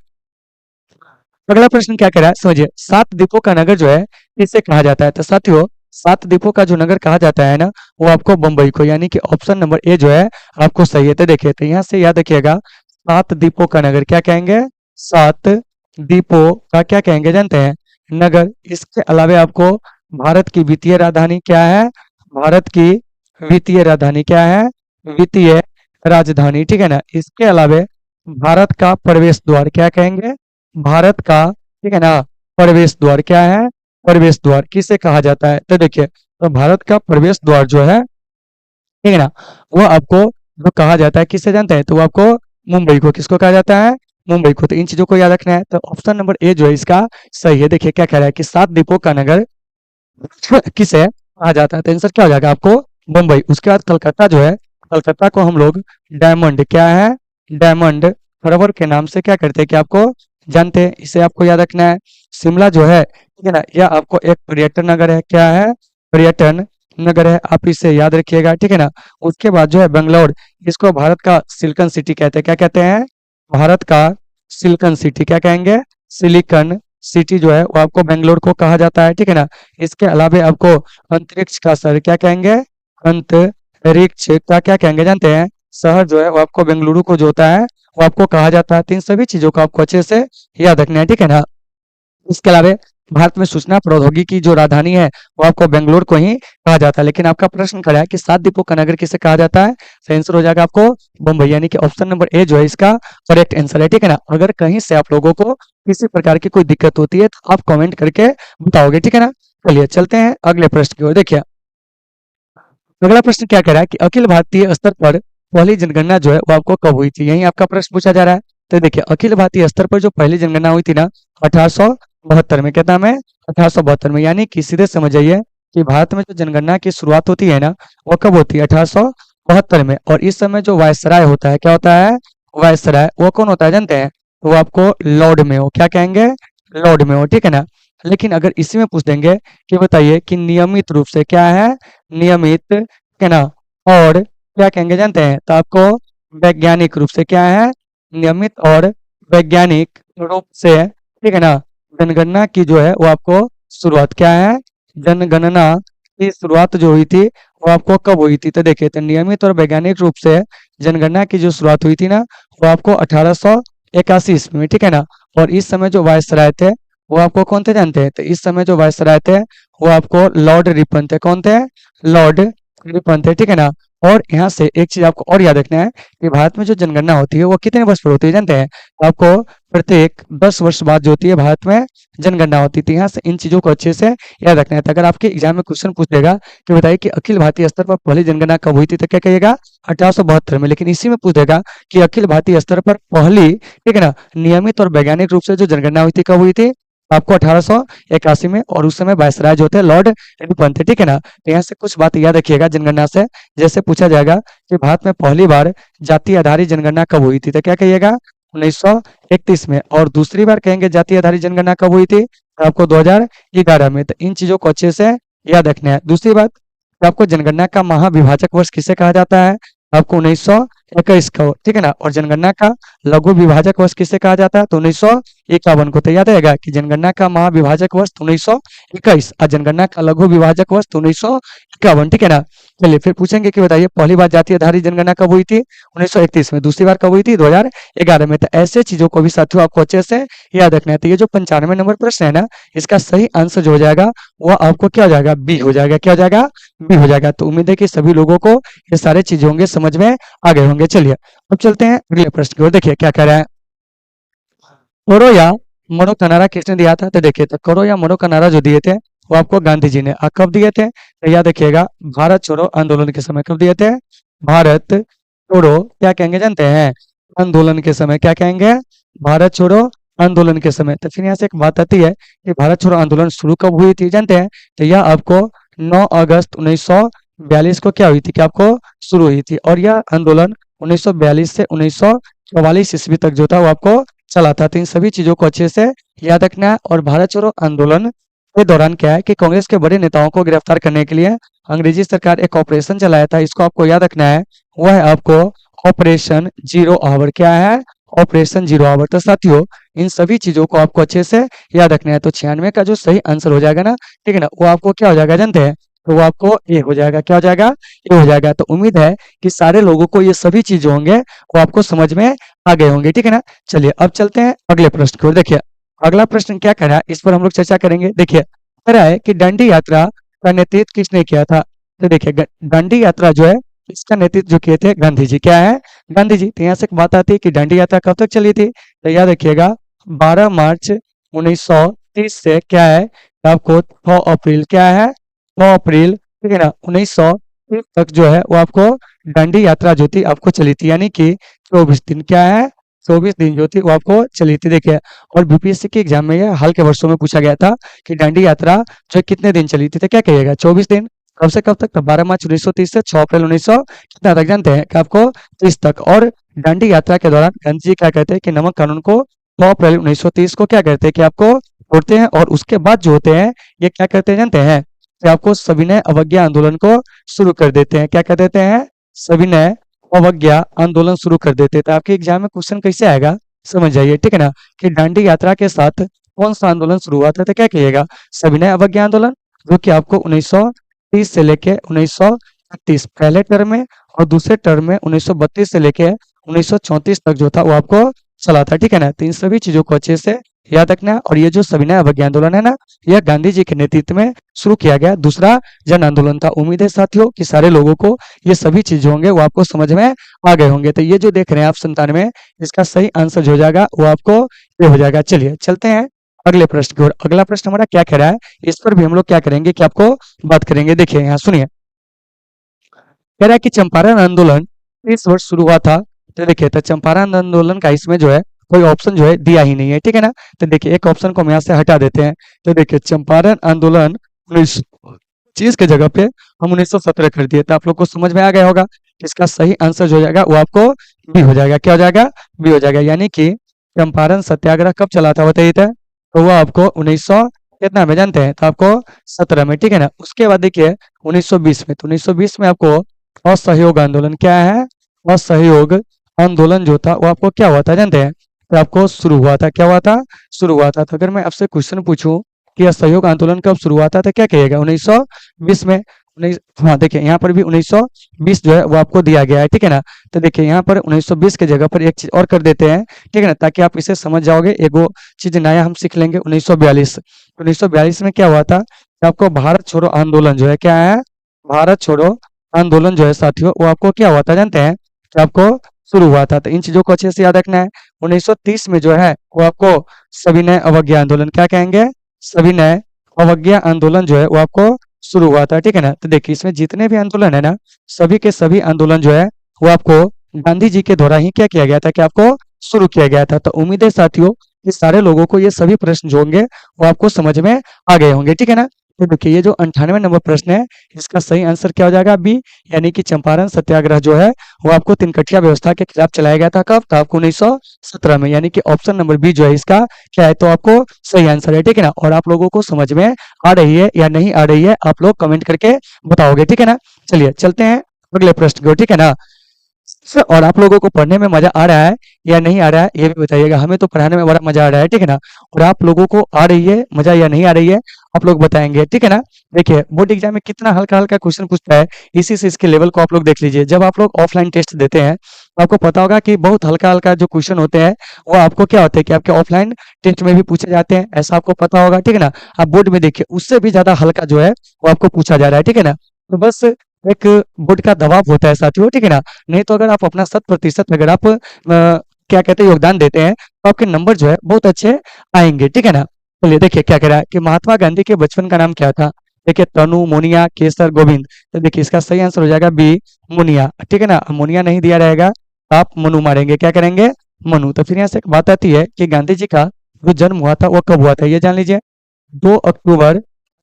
अगला प्रश्न क्या कह रहा है, समझिए। सात द्वीपों का नगर जो है इसे कहा जाता है, तो साथियों सात द्वीपों का जो नगर कहा जाता है ना वो आपको बंबई को, यानी कि ऑप्शन नंबर ए जो है आपको सही है। तो देखिए तो यहाँ से याद रखिएगा सात द्वीपों का नगर क्या कहेंगे, सात द्वीपों का क्या कहेंगे जानते हैं, नगर। इसके अलावा आपको भारत की वित्तीय राजधानी क्या है, भारत की वित्तीय राजधानी क्या है, वित्तीय राजधानी, ठीक है ना। इसके अलावा भारत का प्रवेश द्वार क्या कहेंगे, भारत का, ठीक है ना, प्रवेश द्वार क्या है, प्रवेश द्वार किसे कहा जाता है। तो देखिए तो भारत का प्रवेश द्वार जो है, ठीक है ना, वो आपको जो कहा जाता है किससे जानते हैं, तो वो आपको मुंबई को, किसको कहा जाता है, मुंबई को। तो इन चीजों को याद रखना है। तो ऑप्शन नंबर ए जो है इसका सही है। देखिए क्या कह रहा है कि सात द्वीपों का नगर किसे कहा जाता है, तो आंसर क्या हो जाएगा आपको मुंबई। उसके बाद कलकत्ता जो है, कलकत्ता को हम लोग डायमंड क्या है, डायमंड हर्बर के नाम से क्या करते हैं कि आपको जानते हैं, इसे आपको याद रखना है। शिमला जो है, ठीक है ना, यह आपको एक पर्यटन नगर है, क्या है, पर्यटन नगर है, आप इसे याद रखिएगा, ठीक है ना। उसके बाद जो है बेंगलोर, इसको भारत का सिलिकन सिटी कहते हैं। क्या कहते हैं? भारत का सिलिकन सिटी। क्या कहेंगे? सिलिकन सिटी जो है वो आपको बेंगलोर को कहा जाता है, ठीक है ना। इसके अलावा आपको अंतरिक्ष का शहर क्या कहेंगे? अंतरिक्ष का क्या कहेंगे जानते हैं? शहर जो है वो आपको बेंगलुरु को जो होता है वो आपको कहा जाता है। तो इन सभी चीजों को आपको अच्छे से याद रखना है, ठीक है ना। इसके अलावा भारत में सूचना प्रौद्योगिकी की जो राजधानी है वो आपको बेंगलोर को ही कहा जाता है। लेकिन आपका प्रश्न खड़ा है कि सात द्वीपों का नगर किसे कहा जाता है? तो आंसर हो जाएगा आपको मुंबई, यानी कि ऑप्शन नंबर ए जो है इसका करेक्ट आंसर है, ठीक है ना। अगर कहीं से आप लोगों को किसी प्रकार की कोई दिक्कत होती है तो आप कमेंट करके बताओगे, ठीक है ना। चलिए चलते हैं अगले प्रश्न की ओर। देखिए अगला प्रश्न क्या कह रहा है कि अखिल भारतीय स्तर पर पहली जनगणना जो है वो आपको कब हुई थी? यही आपका प्रश्न पूछा जा रहा है। तो देखिए अखिल भारतीय स्तर पर जो पहली जनगणना हुई थी ना 1872 में। क्या नाम है? 1872 में, यानी कि सीधे समझ जाइए कि भारत में जो जनगणना की शुरुआत होती है ना वो कब होती है? 1872 में। और इस समय जो वायसराय होता है, क्या होता है? वायसराय वो कौन होता है जानते हैं? वो आपको लॉर्ड मेयो, क्या कहेंगे? लॉर्ड मेयो, ठीक है ना। लेकिन अगर इसी में पूछ देंगे कि बताइए कि नियमित रूप से क्या है? नियमित, ठीक है ना। और क्या कहेंगे जानते हैं? तो आपको वैज्ञानिक रूप से क्या है? नियमित और वैज्ञानिक रूप से, ठीक है ना। जनगणना की जो है वो आपको शुरुआत क्या है? जनगणना की शुरुआत जो हुई थी वो आपको कब हुई थी? तो देखिए तो नियमित और वैज्ञानिक रूप से जनगणना की जो शुरुआत हुई थी ना वो आपको 1881 ईस्वी में, ठीक है ना। और इस समय जो वायसराय थे वो आपको कौन थे जानते हैं? तो इस समय जो वायसराय थे वो आपको लॉर्ड रिपन थे। कौन थे? लॉर्ड रिपन थे, ठीक है ना। और यहाँ से एक चीज आपको और याद रखना है कि भारत में जो जनगणना होती है वो कितने वर्ष पर होती है जानते हैं? आपको प्रत्येक 10 वर्ष बाद जो होती है भारत में जनगणना होती थी। यहाँ से इन चीजों को अच्छे से याद रखना है। तो अगर आपके एग्जाम में क्वेश्चन पूछ देगा कि बताइए कि अखिल भारतीय स्तर पर पहली जनगणना कब हुई थी, तो क्या कहिएगा? 1872 में। लेकिन इसी में पूछ देगा कि अखिल भारतीय स्तर पर पहली, ठीक है ना, नियमित और वैज्ञानिक रूप से जो जनगणना हुई थी कब हुई थी? आपको 1881 में। और उस समय वायसराय जो थे लॉर्ड रिपन थे, ठीक है ना। तो यहाँ से कुछ बात याद रखिएगा जनगणना से। जैसे पूछा जाएगा कि भारत में पहली बार जाति आधारित जनगणना कब हुई थी, तो क्या कहिएगा? 1931 में। और दूसरी बार कहेंगे जाति आधारित जनगणना कब हुई थी? तो आपको 2011 में। तो इन चीजों को अच्छे से याद रखना है। दूसरी बात कि आपको जनगणना का महाविभाजक वर्ष किसे कहा जाता है? आपको 1921 को, ठीक है ना। और जनगणना का लघु विभाजक वर्ष किसे कहा जाता है? तो 1951 को। तो याद रहेगा कि जनगणना का महाविभाजक वर्ष 1921 और जनगणना का लघु विभाजक वर्ष 1951, ठीक है ना। चलिए फिर पूछेंगे कि बताइए पहली बार जाति आधारित जनगणना कब हुई थी? 1931 में। दूसरी बार कब हुई थी? 2011 में। तो ऐसे चीजों को भी साथियों आपको अच्छे से याद रखना है। तो ये जो 95 नंबर प्रश्न है ना इसका सही आंसर जो हो जाएगा वो आपको क्या हो जाएगा? बी हो जाएगा। क्या हो जाएगा? बी हो जाएगा। तो उम्मीद है कि सभी लोगों को ये सारे चीजें होंगे समझ में आ गए होंगे। चलिए अब चलते हैं अगले प्रश्न की ओर। देखिए क्या कह रहा है। कोरो या मोरो का नारा किसने दिया था? तो देखिए तो कोरो या मोरो का नारा जो दिए थे वो आपको गांधी जी ने। कब दिए थे? तो याद रखिएगा भारत छोड़ो आंदोलन के समय। कब दिए थे? भारत छोड़ो क्या कहेंगे जानते हैं? आंदोलन के समय। क्या कहेंगे? भारत छोड़ो आंदोलन के समय। तो फिर यहाँ से एक बात आती है कि भारत छोड़ो आंदोलन शुरू कब हुई थी जानते हैं? तो यह आपको 9 अगस्त 1942 को क्या हुई थी कि आपको शुरू हुई थी। और यह आंदोलन 1942 से 1944 ईस्वी तक जो था वो आपको चला था। तो इन सभी चीजों को अच्छे से याद रखना है। और भारत छोड़ो आंदोलन के दौरान क्या है कि कांग्रेस के बड़े नेताओं को गिरफ्तार करने के लिए अंग्रेजी सरकार एक ऑपरेशन चलाया था। इसको आपको याद रखना है। वह है आपको ऑपरेशन जीरो आवर। क्या है? Operation zero hour. तो साथियों इन सभी चीजों को आपको अच्छे से याद रखना है। तो 96 का जो सही आंसर हो जाएगा ना, ठीक है ना, वो आपको क्या हो जाएगा जानते हैं? तो वो आपको ए हो जाएगा। क्या हो जाएगा? ए हो जाएगा। तो उम्मीद है कि सारे लोगों को ये सभी चीजें होंगे वो आपको समझ में आ गए होंगे, ठीक है ना। चलिए अब चलते हैं अगले प्रश्न की ओर। देखिए अगला प्रश्न क्या कह रहा है इस पर हम लोग चर्चा करेंगे। देखिए कह रहा है कि दांडी यात्रा का नेतृत्व किसने किया था? तो देखिए दांडी यात्रा जो है इसका नेतृत्व जो किए थे गांधी जी। क्या है? गांधी जी। तो यहाँ से एक बात आती है कि दांडी यात्रा कब तक चली थी? तो याद रखिएगा 12 मार्च 1930 से क्या है आपको 6 अप्रैल, क्या है 9 अप्रैल, ठीक है ना, 1930 तक जो है वो आपको दांडी यात्रा जो थी आपको चली थी। यानी कि 24 दिन, क्या है 24 दिन जो थी वो आपको चली थी। देखिए और बीपीएससी के एग्जाम में ये हाल के वर्षों में पूछा गया था कि दांडी यात्रा जो है कितने दिन चली थी। तो क्या कहिएगा? 24 दिन। कब से कब तक? तो 12 मार्च 1930 से 6 अप्रैल 1900 कितना तक जानते हैं कि आपको 30 तक। और दांडी यात्रा के दौरान गांधी जी क्या कहते हैं कि नमक कानून को 6 अप्रैल 1930 को क्या कहते हैं कि आपको तोड़ते हैं। और उसके बाद जो होते हैं ये क्या करते हैं जानते हैं? कि आपको सविनय अवज्ञा आंदोलन को शुरू कर देते हैं। क्या कर देते हैं? सविनय अवज्ञा आंदोलन शुरू कर देते हैं। तो आपके एग्जाम में क्वेश्चन कैसे आएगा समझ जाइए, ठीक है ना, कि दांडी यात्रा के साथ कौन सा आंदोलन शुरू हुआ था, तो क्या कहिएगा? सविनय अवज्ञा आंदोलन, जो कि आपको 1930 से लेके 1931 पहले टर्म में, और दूसरे टर्म में 1932 से लेके 1934 तक जो था वो आपको चला था, ठीक है ना। तो इन सभी चीजों को अच्छे से याद रखना है। और ये जो सविनय अवज्ञा आंदोलन है ना, यह गांधी जी के नेतृत्व में शुरू किया गया दूसरा जन आंदोलन था। उम्मीद है साथियों कि सारे लोगों को ये सभी चीजें होंगे वो आपको समझ में आ गए होंगे। तो ये जो देख रहे हैं आप 97, इसका सही आंसर जो हो जाएगा वो आपको ये हो जाएगा। चलिए चलते हैं अगले प्रश्न की ओर। अगला प्रश्न हमारा क्या कह रहा है, इस पर भी हम लोग क्या करेंगे कि आपको बात करेंगे। देखिए यहाँ सुनिए, कह रहा है कि चंपारण आंदोलन इस वर्ष शुरू हुआ था। तो देखिए, तो चंपारण आंदोलन का इसमें जो है कोई ऑप्शन जो है दिया ही नहीं है, ठीक है ना। तो देखिए एक ऑप्शन को हम यहाँ से हटा देते हैं। तो देखिए चंपारण आंदोलन 1930 के जगह पे हम 1917 कर दिए। तो आप लोग को समझ में आ गया होगा, इसका सही आंसर जो हो जाएगा वो आपको बी हो जाएगा। क्या हो जाएगा? बी हो जाएगा। यानी कि चंपारण सत्याग्रह कब चला था बताइए तो? वो आपको 1900 कितना में जानते हैं? तो आपको 17 में, ठीक है ना। उसके बाद देखिए 1920 में, तो 1920 में आपको असहयोग आंदोलन क्या है? असहयोग आंदोलन जो था वो आपको क्या हुआ था जानते हैं? तो आपको शुरू हुआ था। क्या हुआ था? शुरू हुआ था। तो अगर मैं आपसे क्वेश्चन पूछूं कि असहयोग आंदोलन कब शुरू हुआ था, तो क्या कहिएगा? 1920 में। 19 हाँ देखिए यहाँ पर भी 1920 जो है वो आपको दिया गया है, ठीक है ना। तो देखिए यहाँ पर 1920 के जगह पर एक चीज और कर देते हैं, ठीक है ना, ताकि आप इसे समझ जाओगे। एक वो चीज नया हम सीख लेंगे। 1942, 1942 में क्या हुआ था कि आपको भारत छोड़ो आंदोलन जो है क्या है? भारत छोड़ो आंदोलन जो है साथियों वो आपको क्या हुआ था जानते हैं? कि आपको शुरू हुआ था। तो इन चीजों को अच्छे से याद रखना है। 1930 में जो है वो आपको सविनय अवज्ञा आंदोलन क्या कहेंगे? सविनय अवज्ञा आंदोलन जो है वो आपको शुरू हुआ था, ठीक है ना। तो देखिए इसमें जितने भी आंदोलन है ना, सभी के सभी आंदोलन जो है वो आपको गांधी जी के द्वारा ही क्या किया गया था कि आपको शुरू किया गया था। तो उम्मीद है साथियों कि सारे लोगों को ये सभी प्रश्न जो होंगे वो आपको समझ में आ गए होंगे, ठीक है ना। तो देखिए ये जो 98 नंबर प्रश्न है, इसका सही आंसर क्या हो जाएगा? बी, यानी कि चंपारण सत्याग्रह जो है वो आपको तिनकठिया व्यवस्था के खिलाफ चलाया गया था। कब? तो आपको 1917 में, यानी कि ऑप्शन नंबर बी जो है इसका क्या है? तो आपको सही आंसर है, ठीक है ना। और आप लोगों को समझ में आ रही है या नहीं आ रही है, आप लोग कमेंट करके बताओगे, ठीक है ना। चलिए चलते हैं अगले प्रश्न की ओर, ठीक है ना। और आप लोगों को पढ़ने में मजा आ रहा है या नहीं आ रहा है ये भी बताइएगा। हमें तो पढ़ाने में बड़ा मजा आ रहा है, ठीक है ना। और आप लोगों को आ रही है मजा या नहीं आ रही है, आप लोग बताएंगे, ठीक है ना। देखिए बोर्ड एग्जाम में कितना हल्का हल्का क्वेश्चन पूछता है, इसी से इसके लेवल को आप लोग देख लीजिए। जब आप लोग ऑफलाइन टेस्ट देते हैं तो आपको पता होगा कि बहुत हल्का हल्का जो क्वेश्चन होते हैं वो आपको क्या होते हैं कि आपके ऑफलाइन टेस्ट में भी पूछे जाते हैं, ऐसा आपको पता होगा, ठीक है ना। आप बोर्ड में देखिए उससे भी ज्यादा हल्का जो है वो आपको पूछा जा रहा है, ठीक है ना। तो बस एक बोर्ड का दबाव होता है साथियों, ठीक है ना। नहीं तो अगर आप अपना 100% अगर आप क्या कहते हैं योगदान देते हैं तो आपके नंबर जो है बहुत अच्छे आएंगे, ठीक है ना। चलिए देखिए क्या कह रहा है कि महात्मा गांधी के बचपन का नाम क्या था। देखिए तनु, मुनिया, केसर, गोविंद। तो देखिए इसका सही आंसर हो जाएगा बी, मुनिया, ठीक है ना। मुनिया नहीं दिया रहेगा तो आप मनु मारेंगे, क्या करेंगे? मनु। तो फिर यहाँ से एक बात आती है कि गांधी जी का जो जन्म हुआ था वो कब हुआ था, ये जान लीजिए। 2 अक्टूबर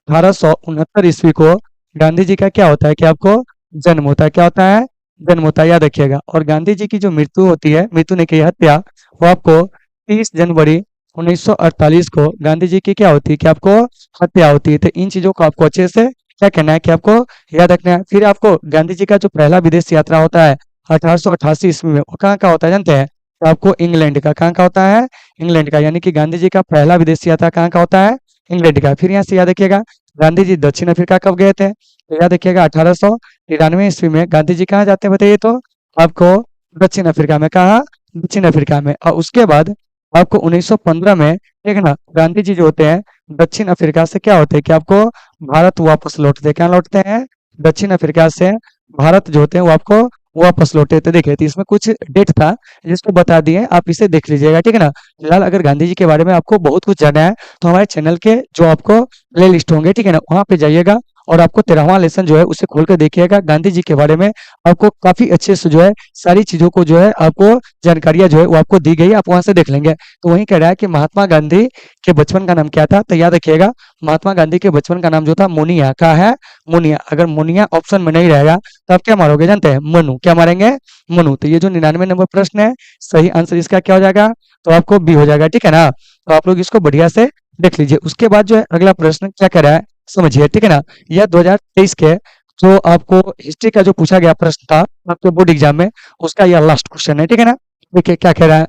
1869 ईस्वी को गांधी जी का क्या होता है कि आपको जन्म होता है। क्या होता है? जन्म होता है, याद रखिएगा। और गांधी जी की जो मृत्यु होती है, मृत्यु ने की हत्या, वो आपको 30 जनवरी 1948 को गांधी जी की क्या होती है कि आपको हत्या होती है। तो इन चीजों को आपको अच्छे से क्या करना है कि आपको याद रखना है। फिर आपको गांधी जी का जो पहला विदेश यात्रा होता है 1888 ईस्वी में, वो कहाँ का होता है जानते हैं? तो आपको इंग्लैंड का। कहाँ का होता है? इंग्लैंड का। यानी कि गांधी जी का पहला विदेश यात्रा कहाँ का होता है? इंग्लैंड का। फिर यहाँ से याद रखिएगा गांधी जी दक्षिण अफ्रीका कब गए थे, तो याद रखिएगा 1893 ईस्वी में गांधी जी कहाँ जाते हैं बताइए तो? आपको दक्षिण अफ्रीका में। कहाँ? दक्षिण अफ्रीका में। और उसके बाद आपको 1915 में, ठीक है ना, गांधी जी जो होते हैं दक्षिण अफ्रीका से क्या होते हैं कि आपको भारत वापस लौटते हैं। क्या लौटते हैं? दक्षिण अफ्रीका से भारत जो होते हैं वो आपको वापस लौटे। तो देखिए तो इसमें कुछ डेट था जिसको बता दिए, आप इसे देख लीजिएगा, ठीक है ना। फिलहाल अगर गांधी जी के बारे में आपको बहुत कुछ जानना है तो हमारे चैनल के जो आपको प्ले लिस्ट होंगे, ठीक है ना, वहां पे जाइएगा और आपको 13वां लेसन जो है उसे खोल कर देखिएगा। गांधी जी के बारे में आपको काफी अच्छे से जो है सारी चीजों को जो है आपको जानकारियां जो है वो आपको दी गई है, आप वहां से देख लेंगे। तो वही कह रहा है कि महात्मा गांधी के बचपन का नाम क्या था, तो याद रखिएगा महात्मा गांधी के बचपन का नाम जो था मुनिया का है, मुनिया। अगर मुनिया ऑप्शन में नहीं रहेगा तो आप क्या मारोगे जानते हैं? मनु। क्या मारेंगे? मनु। तो ये जो 99 नंबर प्रश्न है, सही आंसर इसका क्या हो जाएगा? तो आपको बी हो जाएगा, ठीक है ना। तो आप लोग इसको बढ़िया से देख लीजिए। उसके बाद जो है अगला प्रश्न क्या कह रहा है समझिए, ठीक है ना। यह 2023 के जो आपको हिस्ट्री का जो पूछा गया प्रश्न था आपके बोर्ड एग्जाम में, उसका यह लास्ट क्वेश्चन है, ठीक है ना। देखिए क्या कह रहा है।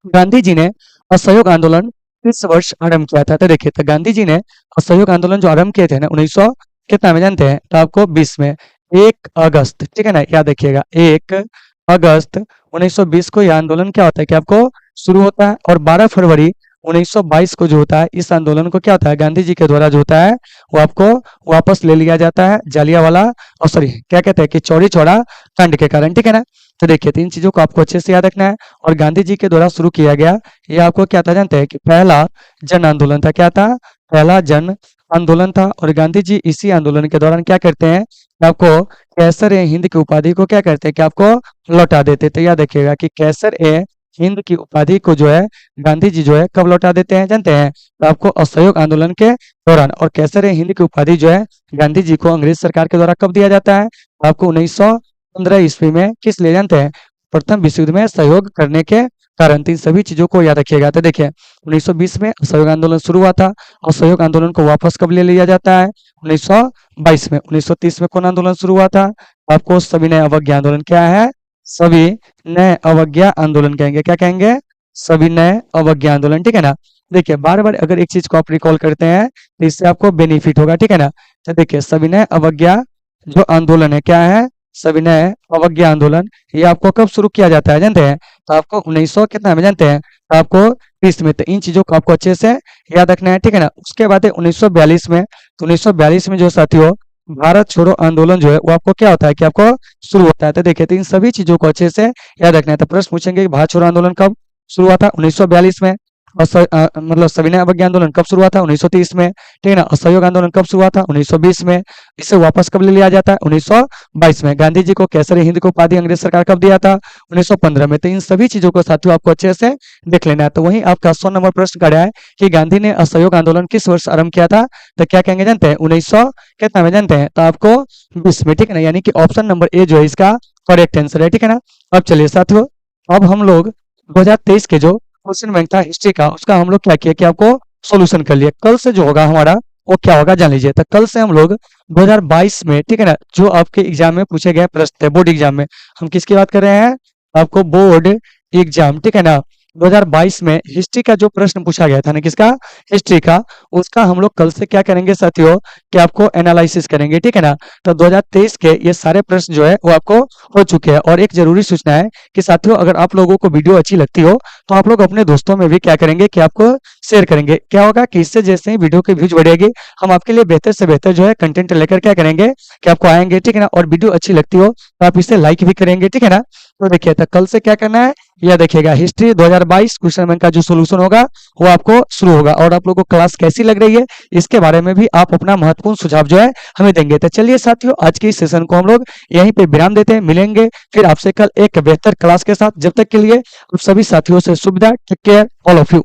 गांधी जी ने असहयोग आंदोलन किस वर्ष आरंभ किया था? तो देखिए, तो गांधी जी ने असहयोग आंदोलन जो आरंभ किए थे ना 1900 कितना में जानते हैं? तो आपको 20 में 1 अगस्त, ठीक है ना, याद रखिएगा 1 अगस्त 1920 को यह आंदोलन क्या होता है कि आपको शुरू होता है, और 12 फरवरी 1922 को जो होता है इस आंदोलन को क्या होता है गांधी जी के द्वारा जो होता है वो आपको वापस ले लिया जाता है जालियांवाला, और सॉरी क्या कहते हैं कि चौरी चौरा कांड के कारण, ठीक है ना। तो देखिए, तीन चीजों को आपको अच्छे से याद रखना है। और गांधी जी के द्वारा शुरू किया गया ये आपको क्या था जानते हैं कि पहला जन आंदोलन था। क्या था? पहला जन आंदोलन था। और गांधी जी इसी आंदोलन के दौरान क्या करते हैं कि आपको कैसर ए हिंद की उपाधि को क्या करते हैं कि आपको लौटा देते। तो याद रखिएगा कि कैसर ए हिंद की उपाधि को जो है गांधी जी जो है कब लौटा देते हैं जानते हैं? तो आपको असहयोग आंदोलन के दौरान। और कैसर ए हिंद की उपाधि जो है गांधी जी को अंग्रेज सरकार के द्वारा कब दिया जाता है? तो आपको 1915 ईस्वी में किस लिए जानते हैं? प्रथम विश्व युद्ध में सहयोग करने के कारण। तो इन सभी चीजों को याद रखिएगा। तो देखिए 1920 में असहयोग आंदोलन शुरू हुआ था। असहयोग आंदोलन को वापस कब ले लिया जाता है? 1922 में। 1930 में कौन आंदोलन शुरू हुआ था? आपको सविनय अवज्ञा आंदोलन। क्या है? सविनय अवज्ञा आंदोलन कहेंगे। क्या कहेंगे? सविनय अवज्ञा आंदोलन, ठीक है ना। देखिए बार बार अगर एक चीज को आप रिकॉल करते हैं तो इससे आपको बेनिफिट होगा, ठीक है ना। तो देखिए सविनय अवज्ञा जो आंदोलन है क्या है? सविनय अवज्ञा आंदोलन। ये आपको कब शुरू किया जाता है जानते हैं? तो आपको 1900 कितना में जानते हैं? तो आपको 30 में। तो इन चीजों को आपको अच्छे से याद रखना है, ठीक है ना। उसके बाद है 1942 में। तो 1942 में जो साथियों भारत छोड़ो आंदोलन जो है वो आपको क्या होता है कि आपको शुरू होता है। तो देखिए, तो इन सभी चीजों को अच्छे से याद रखना है। तो प्रश्न पूछेंगे कि भारत छोड़ो आंदोलन कब शुरू हुआ था? 1942 में। और मतलब सविनय अवज्ञा आंदोलन कब शुरू हुआ था? 1930 में, ठीक है ना। असहयोग आंदोलन कब शुरू हुआ था? 1920 में। इसे वापस कब ले लिया जाता है? 1922 में। गांधी जी को केसरी हिंद को उपाधि अंग्रेज सरकार कब दिया था? 1915 में। तो इन सभी चीजों को साथियों आपको अच्छे से देख लेना है। तो वहीं आपका 100 नंबर प्रश्न करा है कि गांधी ने असहयोग आंदोलन किस वर्ष आरंभ किया था? तो क्या कहेंगे जानते हैं? 1900 कितना में जानते हैं? तो आपको 20 में, ठीक है ना। यानी कि ऑप्शन नंबर ए जो है इसका करेक्ट आंसर है, ठीक है ना। अब चलिए साथियों, अब हम लोग 2023 के जो क्वेश्चन बैंक था हिस्ट्री का उसका हम लोग क्या किया कि आपको सॉल्यूशन कर लिया। कल से जो होगा हमारा वो क्या होगा जान लीजिए। तो कल से हम लोग 2022 में, ठीक है ना, जो आपके एग्जाम में पूछे गए प्रश्न थे बोर्ड एग्जाम में, हम किसकी बात कर रहे हैं? आपको बोर्ड एग्जाम, ठीक है ना, 2022 में हिस्ट्री का जो प्रश्न पूछा गया था ना, किसका? हिस्ट्री का। उसका हम लोग कल से क्या करेंगे साथियों कि आपको एनालिसिस करेंगे, ठीक है ना। तो 2023 के ये सारे प्रश्न जो है वो आपको हो चुके हैं। और एक जरूरी सूचना है कि साथियों अगर आप लोगों को वीडियो अच्छी लगती हो तो आप लोग अपने दोस्तों में भी क्या करेंगे कि आपको शेयर करेंगे। क्या होगा कि इससे जैसे ही वीडियो की व्यूज बढ़ेगी हम आपके लिए बेहतर से बेहतर जो है कंटेंट लेकर क्या करेंगे कि आपको आएंगे, ठीक है ना। और वीडियो अच्छी लगती हो तो आप इसे लाइक भी करेंगे, ठीक है ना। तो देखिए, तो कल से क्या करना है यह देखिएगा, हिस्ट्री 2022 क्वेश्चन बैंक का जो सोल्यूशन होगा वो आपको शुरू होगा। और आप लोगों को क्लास कैसी लग रही है इसके बारे में भी आप अपना महत्वपूर्ण सुझाव जो है हमें देंगे। तो चलिए साथियों, आज की इस सेशन को हम लोग यहीं पे विराम देते हैं। मिलेंगे फिर आपसे कल एक बेहतर क्लास के साथ। जब तक के लिए आप सभी साथियों से सुविधा, take care all of you.